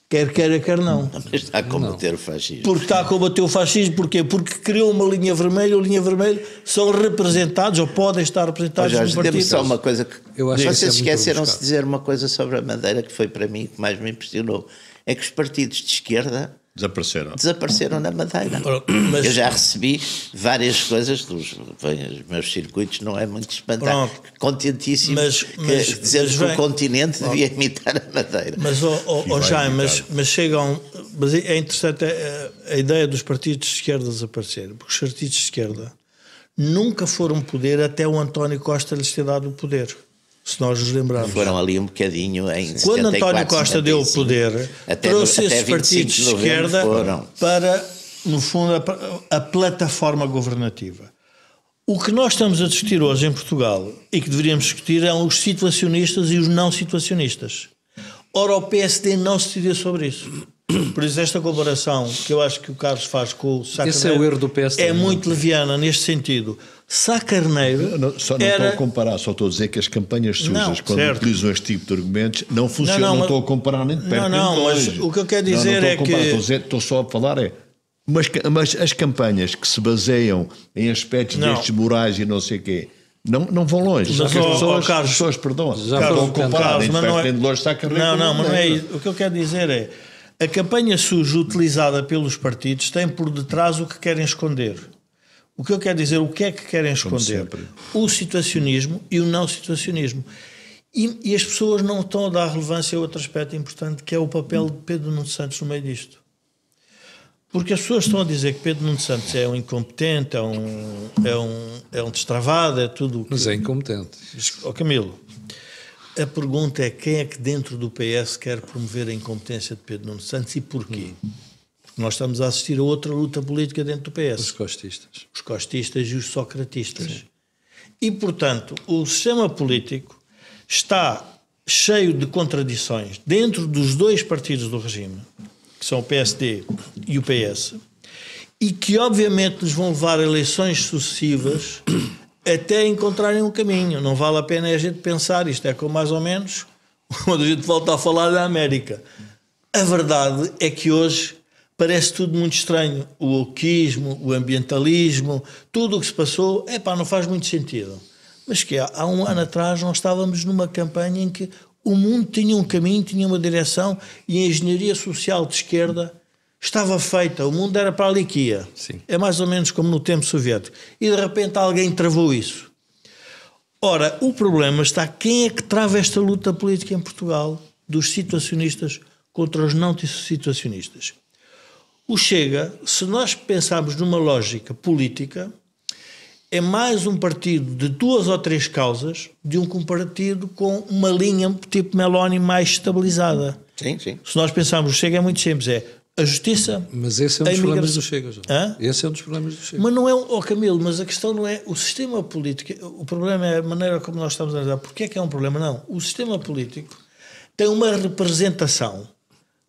Quer queira, quer não. Mas está a combater o fascismo. Porque está a combater o fascismo, porquê? Porque criou uma linha vermelha, a linha vermelha são representados, ou podem estar representados no partido. Dê-me só uma coisa que... Eu acho que Vocês é muito esqueceram-se de rebuscado. dizer uma coisa sobre a Madeira que foi para mim que mais me impressionou. É que os partidos de esquerda desapareceram na Madeira. Mas- Eu já recebi várias coisas dos meus circuitos, não é muito espantado. Contentíssimo, dizendo que o continente devia imitar a Madeira. Mas, Jaime, mas chegam. Mas é interessante a ideia dos partidos de esquerda desaparecerem, porque os partidos de esquerda nunca foram poder até o António Costa lhes ter dado o poder. Se nós nos lembrarmos. Foram ali um bocadinho em Quando 74, António Costa 75, deu o poder, trouxe esses partidos de esquerda para, no fundo, a plataforma governativa. O que nós estamos a discutir hoje em Portugal e que deveríamos discutir são os situacionistas e os não situacionistas. Ora, o PSD não se decidiu sobre isso. Por isso, esta comparação que eu acho que o Carlos faz com o Sá Carneiro Esse é o erro do PSD. É muito leviana neste sentido. Sá Carneiro Só não estou a comparar, só estou a dizer que as campanhas sujas, quando certo. utilizam este tipo de argumentos, não funcionam. Não estou a comparar nem de perto nem de longe. Mas o que eu quero dizer é que... Estou só a falar mas as campanhas que se baseiam em aspectos destes morais e não sei o quê, não vão longe. Mas, as pessoas perdão. Já foram comparar, nem de perto nem de longe está a carregar. Não, mas não é isso. O que eu quero dizer é a campanha suja utilizada pelos partidos tem por detrás o que querem esconder. O que eu quero dizer, o que é que querem esconder? O situacionismo e o não situacionismo. E as pessoas não estão a dar relevância a outro aspecto importante, que é o papel de Pedro Nuno Santos no meio disto. Porque as pessoas estão a dizer que Pedro Nuno Santos é um incompetente, é um destravado, é tudo... Mas é incompetente. Camilo, a pergunta é quem é que dentro do PS quer promover a incompetência de Pedro Nuno Santos e porquê? Porque nós estamos a assistir a outra luta política dentro do PS. Os costistas. Os costistas e os socratistas. Sim. E, portanto, o sistema político está cheio de contradições dentro dos dois partidos do regime, que são o PSD e o PS, e que obviamente nos vão levar a eleições sucessivas até encontrarem um caminho. Não vale a pena a gente pensar, isto é como mais ou menos quando a gente volta a falar da América. A verdade é que hoje parece tudo muito estranho. O wokeismo, o ambientalismo, tudo o que se passou, não faz muito sentido. Mas que há um ano atrás nós estávamos numa campanha em que o mundo tinha um caminho, tinha uma direção e a engenharia social de esquerda estava feita, o mundo era para ali que ia. Sim. É mais ou menos como no tempo soviético. E de repente alguém travou isso. Ora, o problema está quem é que trava esta luta política em Portugal dos situacionistas contra os não situacionistas. O Chega, se nós pensarmos numa lógica política, é mais um partido de 2 ou 3 causas de um partido com uma linha tipo Meloni mais estabilizada. Sim, sim. Se nós pensarmos, o Chega é muito simples, é a justiça... Mas esse é um dos problemas do Chega, já. Esse é um dos problemas do Chega. Mas não é, Camilo, mas a questão não é o sistema político, o problema é a maneira como nós estamos a analisar. Porquê é que é um problema? Não. O sistema político tem uma representação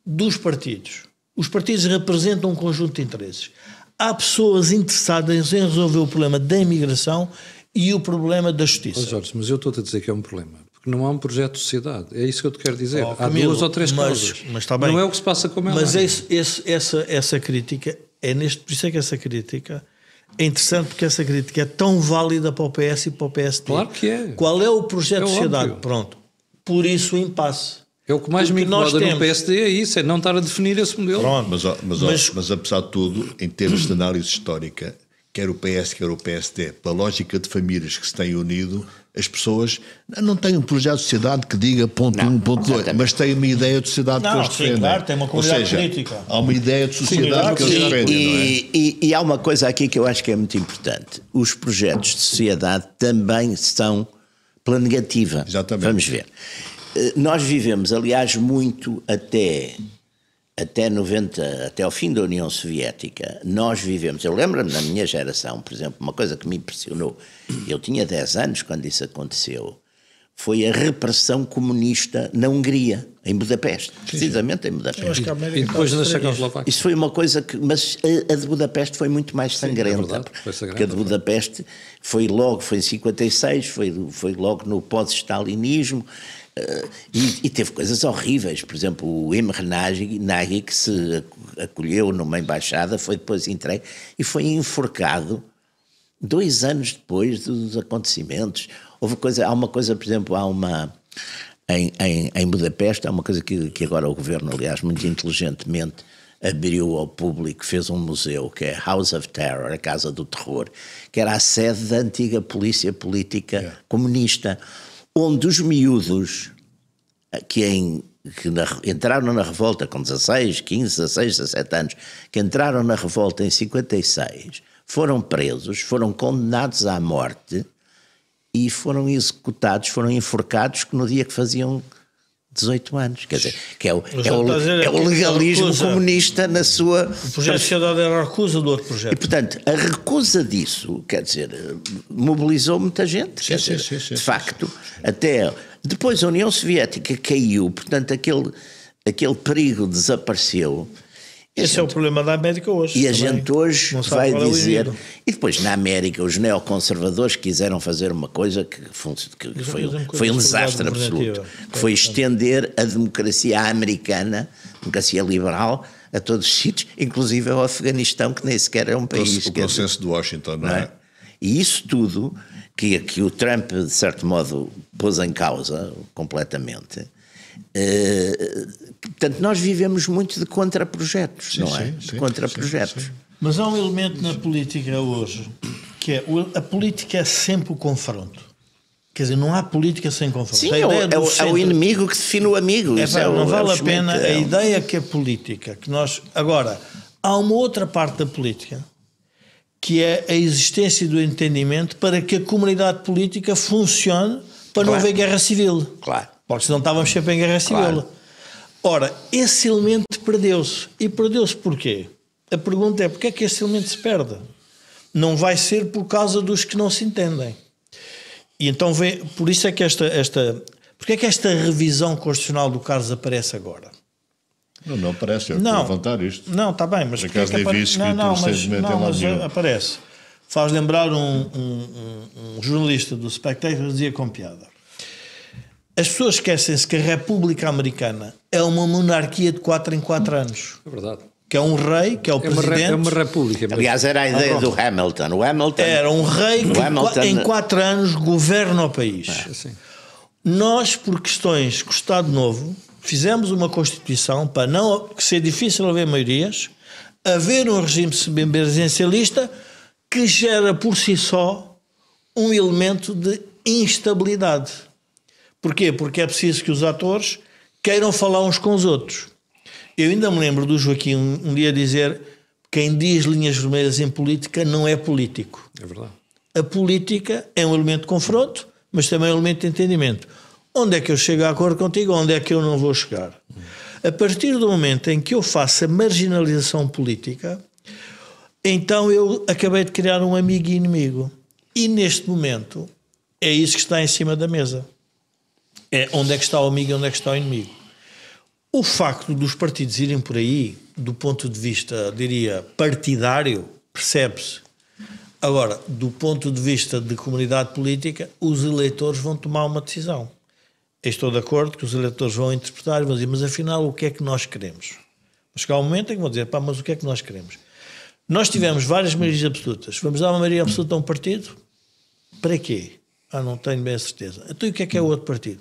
dos partidos. Os partidos representam um conjunto de interesses. Há pessoas interessadas em resolver o problema da imigração e o problema da justiça. Jorge, mas eu estou-te a dizer que é um problema. Porque não há um projeto de sociedade. É isso que eu te quero dizer. Há Camilo, 2 ou 3 causas. Mas está bem. Não é o que se passa com ela. Mas essa crítica, por isso é que essa crítica é interessante, porque essa crítica é tão válida para o PS e para o PSD. Claro que é. Qual é o projeto de sociedade? Óbvio. Pronto. Por isso o impasse. É o que mais me incomoda no PSD, é isso, é não estar a definir esse modelo. Pronto, mas apesar de tudo, em termos de análise histórica, quer o PS, quer o PSD, pela lógica de famílias que se têm unido, as pessoas não têm um projeto de sociedade que diga ponto 1, ponto 2, mas têm uma ideia de sociedade que eles defendem. Claro, tem uma comunidade política. Há uma ideia de sociedade que eles defendem, não é? E há uma coisa aqui que eu acho que é muito importante. Os projetos de sociedade também são pela negativa. Exatamente. Vamos ver. Nós vivemos, aliás, muito até 90, até ao fim da União Soviética, nós vivemos, eu lembro-me na minha geração, por exemplo, uma coisa que me impressionou, eu tinha 10 anos quando isso aconteceu, foi a repressão comunista na Hungria, em Budapeste, precisamente em Budapeste. E depois na Checoslováquia. Isso foi uma coisa que, mas a de Budapeste foi muito mais sangrenta, porque a de Budapeste foi em 56, foi logo no pós-stalinismo, E teve coisas horríveis. Por exemplo, o Imre Nagy, que se acolheu numa embaixada, foi depois entregue e foi enforcado 2 anos depois dos acontecimentos. Há uma coisa, por exemplo, em Budapeste, há uma coisa que agora o governo, aliás, muito inteligentemente abriu ao público, fez um museu, que é House of Terror, a Casa do Terror, que era a sede da antiga polícia política comunista, onde os miúdos que entraram na revolta com 16, 15, 16, 17 anos, que entraram na revolta em 56, foram presos, foram condenados à morte e foram executados, foram enforcados no dia que faziam 18 anos, quer dizer, que é o legalismo comunista na sua... O projeto de sociedade era a recusa do outro projeto. E, portanto, a recusa disso, quer dizer, mobilizou muita gente, de facto, até... Depois a União Soviética caiu, portanto, aquele perigo desapareceu. Esse é o problema da América hoje. E a gente hoje vai dizer... E depois, na América, os neoconservadores quiseram fazer uma coisa que foi um desastre absoluto. Que foi estender a democracia americana, democracia liberal, a todos os sítios, inclusive ao Afeganistão, que nem sequer é um país. O consenso de Washington, não é? E isso tudo, que o Trump, de certo modo, pôs em causa completamente... portanto, nós vivemos muito de contraprojetos, não é? De contraprojetos. Mas há um elemento na política hoje, que é a política é sempre o confronto. Quer dizer, não há política sem confronto. Sim, é o inimigo que define o amigo. Não vale a pena a ideia que a política, que nós... Agora, há uma outra parte da política, que é a existência do entendimento para que a comunidade política funcione para não haver guerra civil. Claro. Porque senão estávamos sempre em guerra civil. Claro. Ora, esse elemento perdeu-se. E perdeu-se porquê? A pergunta é, porquê é que esse elemento se perde? Não vai ser por causa dos que não se entendem. E então, por isso é que porquê é que esta revisão constitucional do Carlos aparece agora? Não aparece, eu estou a levantar isto. Não, está bem, mas... Por acaso nem vi escrito recentemente em lado nenhum. Aparece. Faz lembrar um jornalista do Spectator que dizia com piada: as pessoas esquecem-se que a República Americana é uma monarquia de 4 em 4 anos. É verdade. Que é um rei, que é o presidente. É uma república. Aliás, era a ideia do Hamilton. O Hamilton era um rei que em 4 anos governa o país. Nós, por questões com o Estado Novo, fizemos uma Constituição para não ser difícil haver maiorias, haver um regime semipresidencialista que gera por si só um elemento de instabilidade. Porquê? Porque é preciso que os atores queiram falar uns com os outros. Eu ainda me lembro do Joaquim um dia dizer: quem diz linhas vermelhas em política não é político. É verdade. A política é um elemento de confronto, mas também é um elemento de entendimento. Onde é que eu chego a acordo contigo? Onde é que eu não vou chegar? A partir do momento em que eu faço a marginalização política, então eu acabei de criar um amigo e inimigo. E neste momento é isso que está em cima da mesa. É onde é que está o amigo e onde é que está o inimigo. O facto dos partidos irem por aí, do ponto de vista, diria, partidário, percebe-se. Agora, do ponto de vista de comunidade política, os eleitores vão tomar uma decisão. Eu estou de acordo que os eleitores vão interpretar e vão dizer: mas afinal, o que é que nós queremos? Mas chegar um momento em que vão dizer: mas o que é que nós queremos? Nós tivemos várias maiorias absolutas. Vamos dar uma maioria absoluta a um partido? Para quê? Não tenho bem a certeza. Então o que é o outro partido?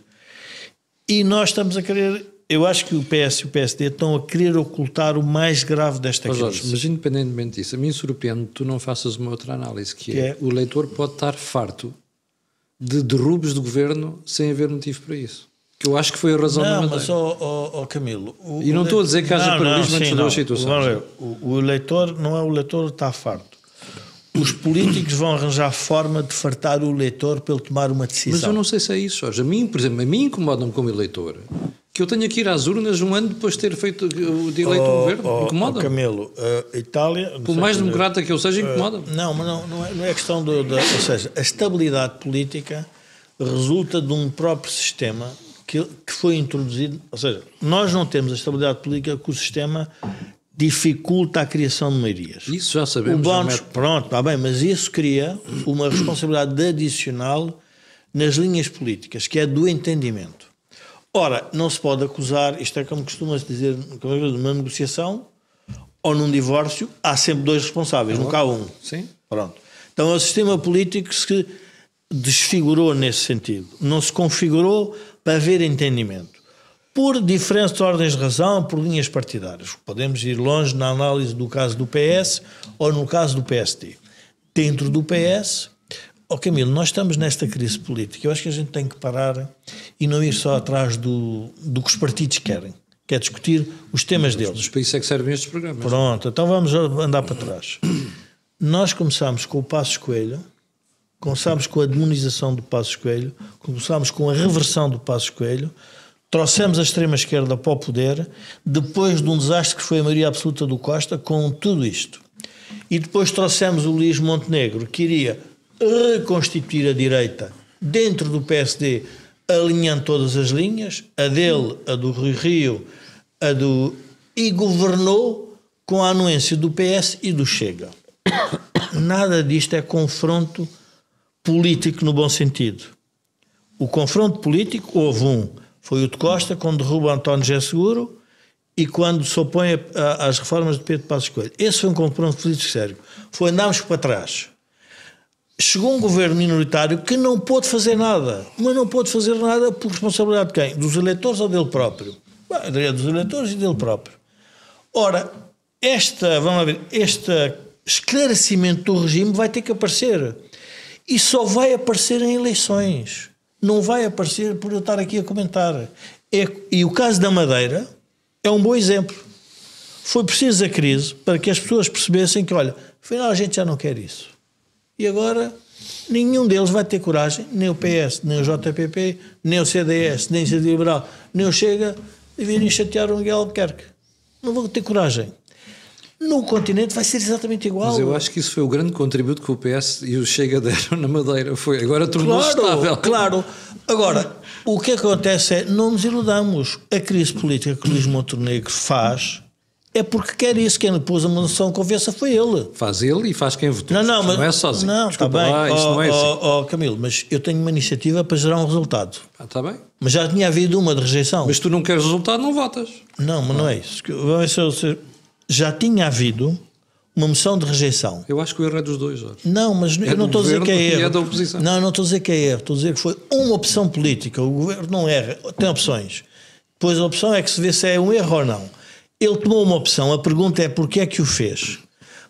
E nós estamos a querer... Eu acho que o PS e o PSD estão a querer ocultar o mais grave desta crise. Mas independentemente disso, a mim surpreende que tu não faças uma outra análise, que é o eleitor pode estar farto de derrubos do governo sem haver motivo para isso. Que eu acho que foi a razão da Madeira. Mas, Camilo... E não estou a dizer que haja paralelismo entre as duas situações. O eleitor, não é o eleitor que está farto. Os políticos vão arranjar forma de fartar o eleitor para ele tomar uma decisão. Mas eu não sei se é isso, Jorge. A mim, por exemplo, incomoda-me como eleitor que eu tenha que ir às urnas um ano depois de ter feito de eleito um governo. Incomoda-me. Camilo, Itália... Por mais democrata que eu seja, incomoda-me. Não, mas não é questão ou seja, a estabilidade política resulta de um próprio sistema que foi introduzido. Ou seja, nós não temos a estabilidade política que o sistema dificulta a criação de maiorias. Isso já sabemos. Pronto, está bem, mas isso cria uma responsabilidade adicional nas linhas políticas, que é do entendimento. Ora, não se pode acusar, isto é como costuma-se dizer, numa negociação ou num divórcio, há sempre dois responsáveis, nunca há um. Sim. Pronto. Então, o sistema político se desfigurou nesse sentido. Não se configurou para haver entendimento. Por diferentes ordens de razão, por linhas partidárias. Podemos ir longe na análise do caso do PS ou no caso do PSD. Dentro do PS... Camilo, nós estamos nesta crise política. Eu acho que a gente tem que parar e não ir só atrás do que os partidos querem, que é discutir os temas deles. Os países é que servem estes programas. Pronto, então vamos andar para trás. Nós começámos com o Passos Coelho, começámos com a demonização do Passos Coelho, começámos com a reversão do Passos Coelho, trouxemos a extrema-esquerda para o poder, depois de um desastre que foi a maioria absoluta do Costa, com tudo isto. E depois trouxemos o Luís Montenegro, que iria reconstituir a direita dentro do PSD, alinhando todas as linhas, a dele, a do Rui Rio, e governou com a anuência do PS e do Chega. Nada disto é confronto político no bom sentido. O confronto político, houve foi o de Costa, quando derruba António José Seguro e quando se opõe às reformas de Pedro Passos Coelho. Esse foi um confronto político sério. Andámos para trás. Chegou um governo minoritário que não pôde fazer nada. Mas não pôde fazer nada por responsabilidade de quem? Dos eleitores ou dele próprio? Dos eleitores e dele próprio. Ora, este esclarecimento do regime vai ter que aparecer. E só vai aparecer em eleições. Não vai aparecer por eu estar aqui a comentar. E o caso da Madeira é um bom exemplo. Foi preciso a crise para que as pessoas percebessem que, olha, afinal a gente já não quer isso. E agora nenhum deles vai ter coragem, nem o PS, nem o JPP, nem o CDS, nem o Centro Liberal, nem o Chega, de virem chatear o Miguel Albuquerque. Não vão ter coragem. No continente vai ser exatamente igual. Mas eu acho que isso foi o grande contributo que o PS e o Chega deram na Madeira. Agora tornou-se estável. Claro. Agora, o que acontece é, não nos iludamos. A crise política que o Luís Montenegro faz é porque quer isso. Quem lhe pôs a moção de confiança foi ele. Faz ele e faz quem votou. Não é sozinho. Não, está bem. Não é assim. Camilo, mas eu tenho uma iniciativa para gerar um resultado. Está bem. Mas já tinha havido uma de rejeição. Mas tu não queres resultado, não votas. Não, mas não é isso. Já tinha havido uma moção de rejeição. Eu acho que o erro é dos dois, Jorge. Não, mas eu não estou a dizer que é erro. É da oposição. Não estou a dizer que é erro. Estou a dizer que foi uma opção política. O governo não erra. Tem opções. Depois a opção é que se vê se é um erro ou não. Ele tomou uma opção. A pergunta é porquê é que o fez?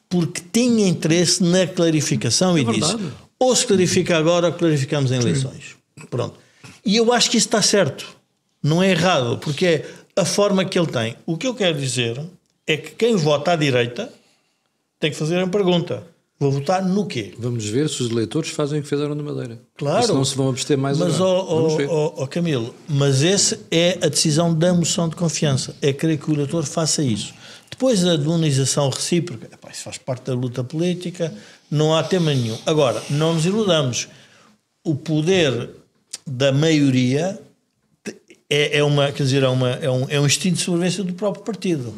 Porque tinha interesse na clarificação e disse, ou se clarifica agora ou clarificamos em eleições. Pronto. E eu acho que isso está certo. Não é errado, porque é a forma que ele tem. O que eu quero dizer é que quem vota à direita tem que fazer uma pergunta. Vou votar no quê? Vamos ver se os eleitores fazem o que fizeram na Madeira. Claro. Se não se vão abster mais mas, Camilo, mas essa é a decisão da moção de confiança. É querer que o eleitor faça isso. Depois a demonização recíproca, isso faz parte da luta política, não há tema nenhum. Agora, não nos iludamos. O poder da maioria é um instinto de sobrevivência do próprio partido.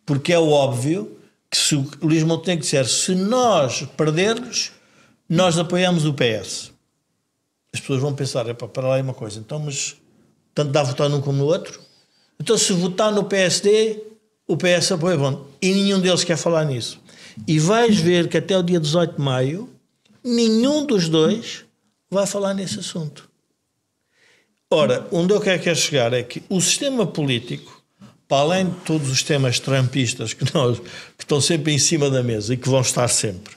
Porque é óbvio que se o Luís Montenegro disser, se nós perdermos, nós apoiamos o PS. As pessoas vão pensar, para lá é uma coisa, então, mas tanto dá a votar num como no outro? Então, se votar no PSD, o PS apoia, bom, e nenhum deles quer falar nisso. E vais ver que até o dia 18 de maio, nenhum dos dois vai falar nesse assunto. Ora, onde eu quero chegar é que o sistema político, para além de todos os temas trumpistas que estão sempre em cima da mesa e que vão estar sempre,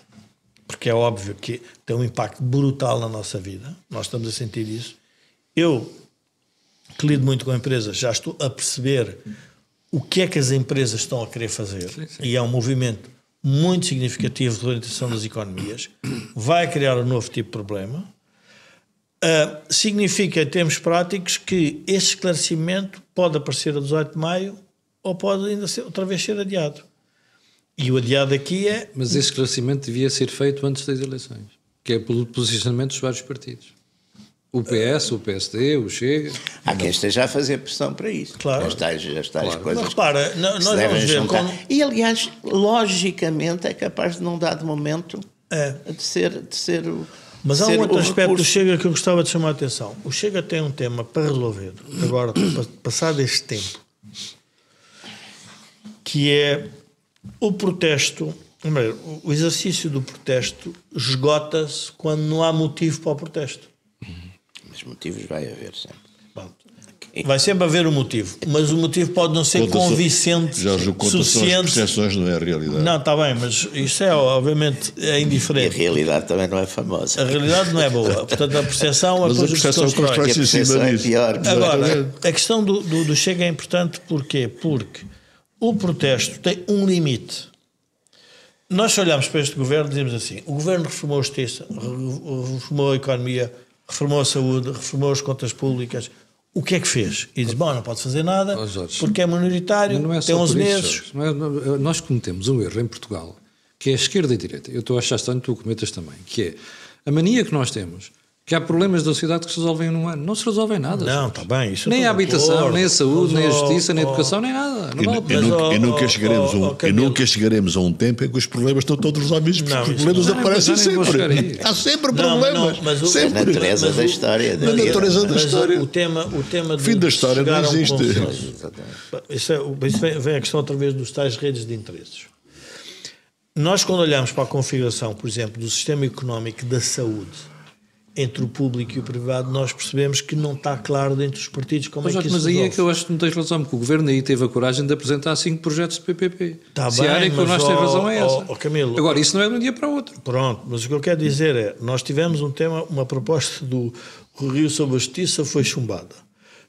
porque é óbvio que tem um impacto brutal na nossa vida, nós estamos a sentir isso. Eu, que lido muito com empresas, já estou a perceber o que é que as empresas estão a querer fazer. Sim. E é um movimento muito significativo de orientação das economias. Vai criar um novo tipo de problema. Significa, em termos práticos, que este esclarecimento pode aparecer a 18 de maio ou pode ainda outra vez ser adiado. E o adiado aqui é... Mas esse esclarecimento devia ser feito antes das eleições, que é pelo posicionamento dos vários partidos. O PS, o PSD, o Chega... Há quem esteja a fazer pressão para isso. Claro. As tais claro. coisas. Mas repara, nós vamos ver como... E, aliás, logicamente é capaz de não dar de momento de ser Mas há ser um outro o aspecto do recurso. Chega que eu gostava de chamar a atenção. O Chega tem um tema para resolver, agora, passado este tempo, que é o protesto. O exercício do protesto esgota-se quando não há motivo para o protesto. Mas motivos vai haver sempre. Vai sempre haver um motivo, mas o motivo pode não ser convincente Jorge, o conta são as suficiente. percepções, não é a realidade. Não, está bem, mas isso é obviamente é E a indiferente. realidade também não é famosa. A realidade não é boa. Portanto, a percepção é Mas a coisa que se percepção constrói. constrói-se em cima percepção é disso. pior. Agora, a questão do Chega é importante porquê? Porque o protesto tem um limite. Nós se olhamos para este governo dizemos assim, o governo reformou a justiça, reformou a economia, reformou a saúde, reformou as contas públicas. O que é que fez? E diz, bom, não pode fazer nada porque é minoritário, Não é tem só 11 por isso, meses. Jorge. Nós cometemos um erro em Portugal, que é a esquerda e a direita. Eu estou a achar estranho, tu o cometas também, que é a mania que nós temos, que há problemas da sociedade que se resolvem num ano. Não se resolvem nada. Não, Jorge. está bem. Isso Nem eu a estou de habitação, acordo. nem a saúde, Mas, nem a justiça, nem a educação, nem nada. Não vale a pena. E nunca chegaremos Camilo. nunca chegaremos a um tempo em que os problemas estão todos resolvidos, porque Não, os isso problemas não. aparecem Já nem vou chegar aí. sempre. Há sempre Não, problemas. mas o- sempre. A natureza da história. Na natureza da Mas história. o tema Fim da história chegar não a um existe. consenso. Isso vem a questão através dos tais redes de interesses. Nós, quando olhamos para a configuração, por exemplo, do sistema económico da saúde entre o público e o privado, nós percebemos que não está claro dentro dos partidos como Mas, é que Jorge, isso mas aí é resolve. que eu acho que não tens razão, porque o governo aí teve a coragem de apresentar 5 projetos de PPP. Tá Se bem, a área que mas, nós temos razão é essa. Camilo, Agora, isso não é de um dia para o outro. pronto, mas o que eu quero dizer é, nós tivemos um tema, uma proposta do Rio sobre a Justiça foi chumbada.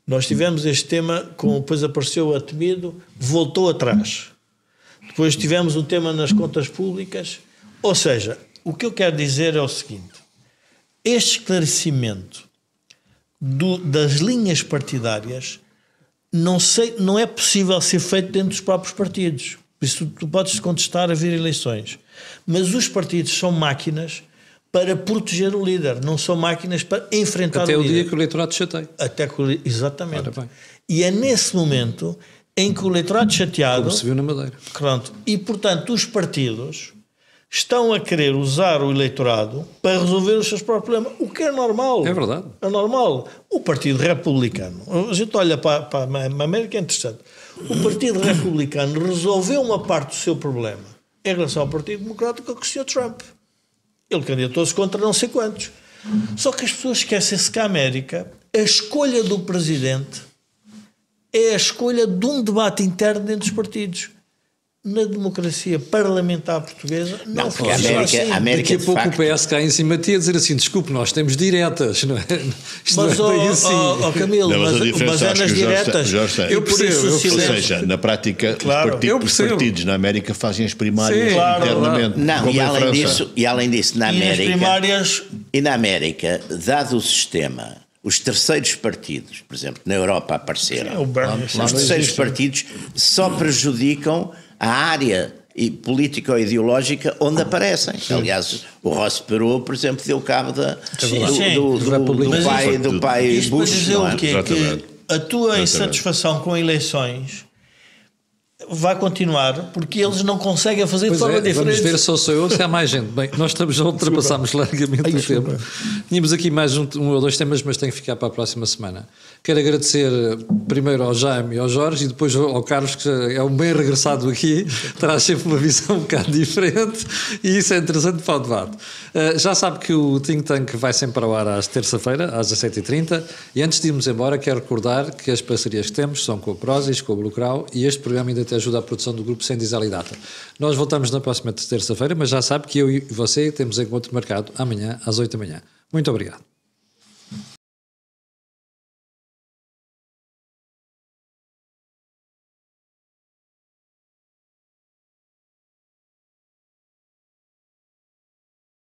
Nós tivemos este tema, como depois apareceu a Temido, voltou atrás. Depois tivemos um tema nas contas públicas. Ou seja, o que eu quero dizer é o seguinte, este esclarecimento das linhas partidárias não é possível ser feito dentro dos próprios partidos. Por isso tu podes contestar a vir eleições. Mas os partidos são máquinas para proteger o líder, não são máquinas para enfrentar Até o o líder. dia que o eleitorado chateia. Exatamente. Ora bem. E é nesse momento em que o eleitorado chateado... Como se viu na Madeira. Pronto. E, portanto, os partidos estão a querer usar o eleitorado para resolver os seus próprios problemas, o que é normal. É verdade. É normal. O Partido Republicano, a gente olha para a América, é interessante. O Partido Republicano resolveu uma parte do seu problema em relação ao Partido Democrático com o Sr. Trump. Ele candidatou-se contra não sei quantos. Só que as pessoas esquecem-se que a América, a escolha do presidente é a escolha de um debate interno dentro dos partidos. Na democracia parlamentar portuguesa não porque funciona a assim. América Daqui a de pouco facto, o PS cai em cima de ti a dizer assim, desculpe, nós temos diretas, não é? Isto Mas, não é bem assim. Camilo, Não, mas a diferença mas é acho nas que o Jorge diretas. tem- Jorge tem. Eu percebo, Ou silêncio. seja, na prática, Claro, eu os percebo. partidos na América fazem as primárias Sim, claro, internamente. não, como e em além, França. disso, na E nas América, primárias... e na América, dado o sistema, os terceiros partidos, por exemplo, na Europa apareceram, O Bernie os Sanders. terceiros partidos só prejudicam a área político-ideológica onde aparecem. Aliás, o Ross Perot, por exemplo, deu cabo do pai Isto para Bush. dizer Não é? o quê? Exatamente. Que a tua insatisfação com eleições vai continuar porque eles não conseguem fazer de Pois forma é, vamos diferente. ver se sou eu ou se há mais gente. Bem, nós já ultrapassámos largamente o tempo. Tínhamos aqui mais um ou dois temas, mas tem que ficar para a próxima semana. Quero agradecer primeiro ao Jaime e ao Jorge e depois ao Carlos, que é um bem regressado aqui, traz sempre uma visão um bocado diferente e isso é interessante para o debate. Já sabe que o Think Tank vai sempre ao ar às terça-feira, às 17h30, e antes de irmos embora quero recordar que as parcerias que temos são com a Prozis, com o Blucrau, e este programa ainda te ajuda à produção do grupo Sem Diesel e Data. Nós voltamos na próxima terça-feira, mas já sabe que eu e você temos encontro marcado amanhã às 8 da manhã. Muito obrigado.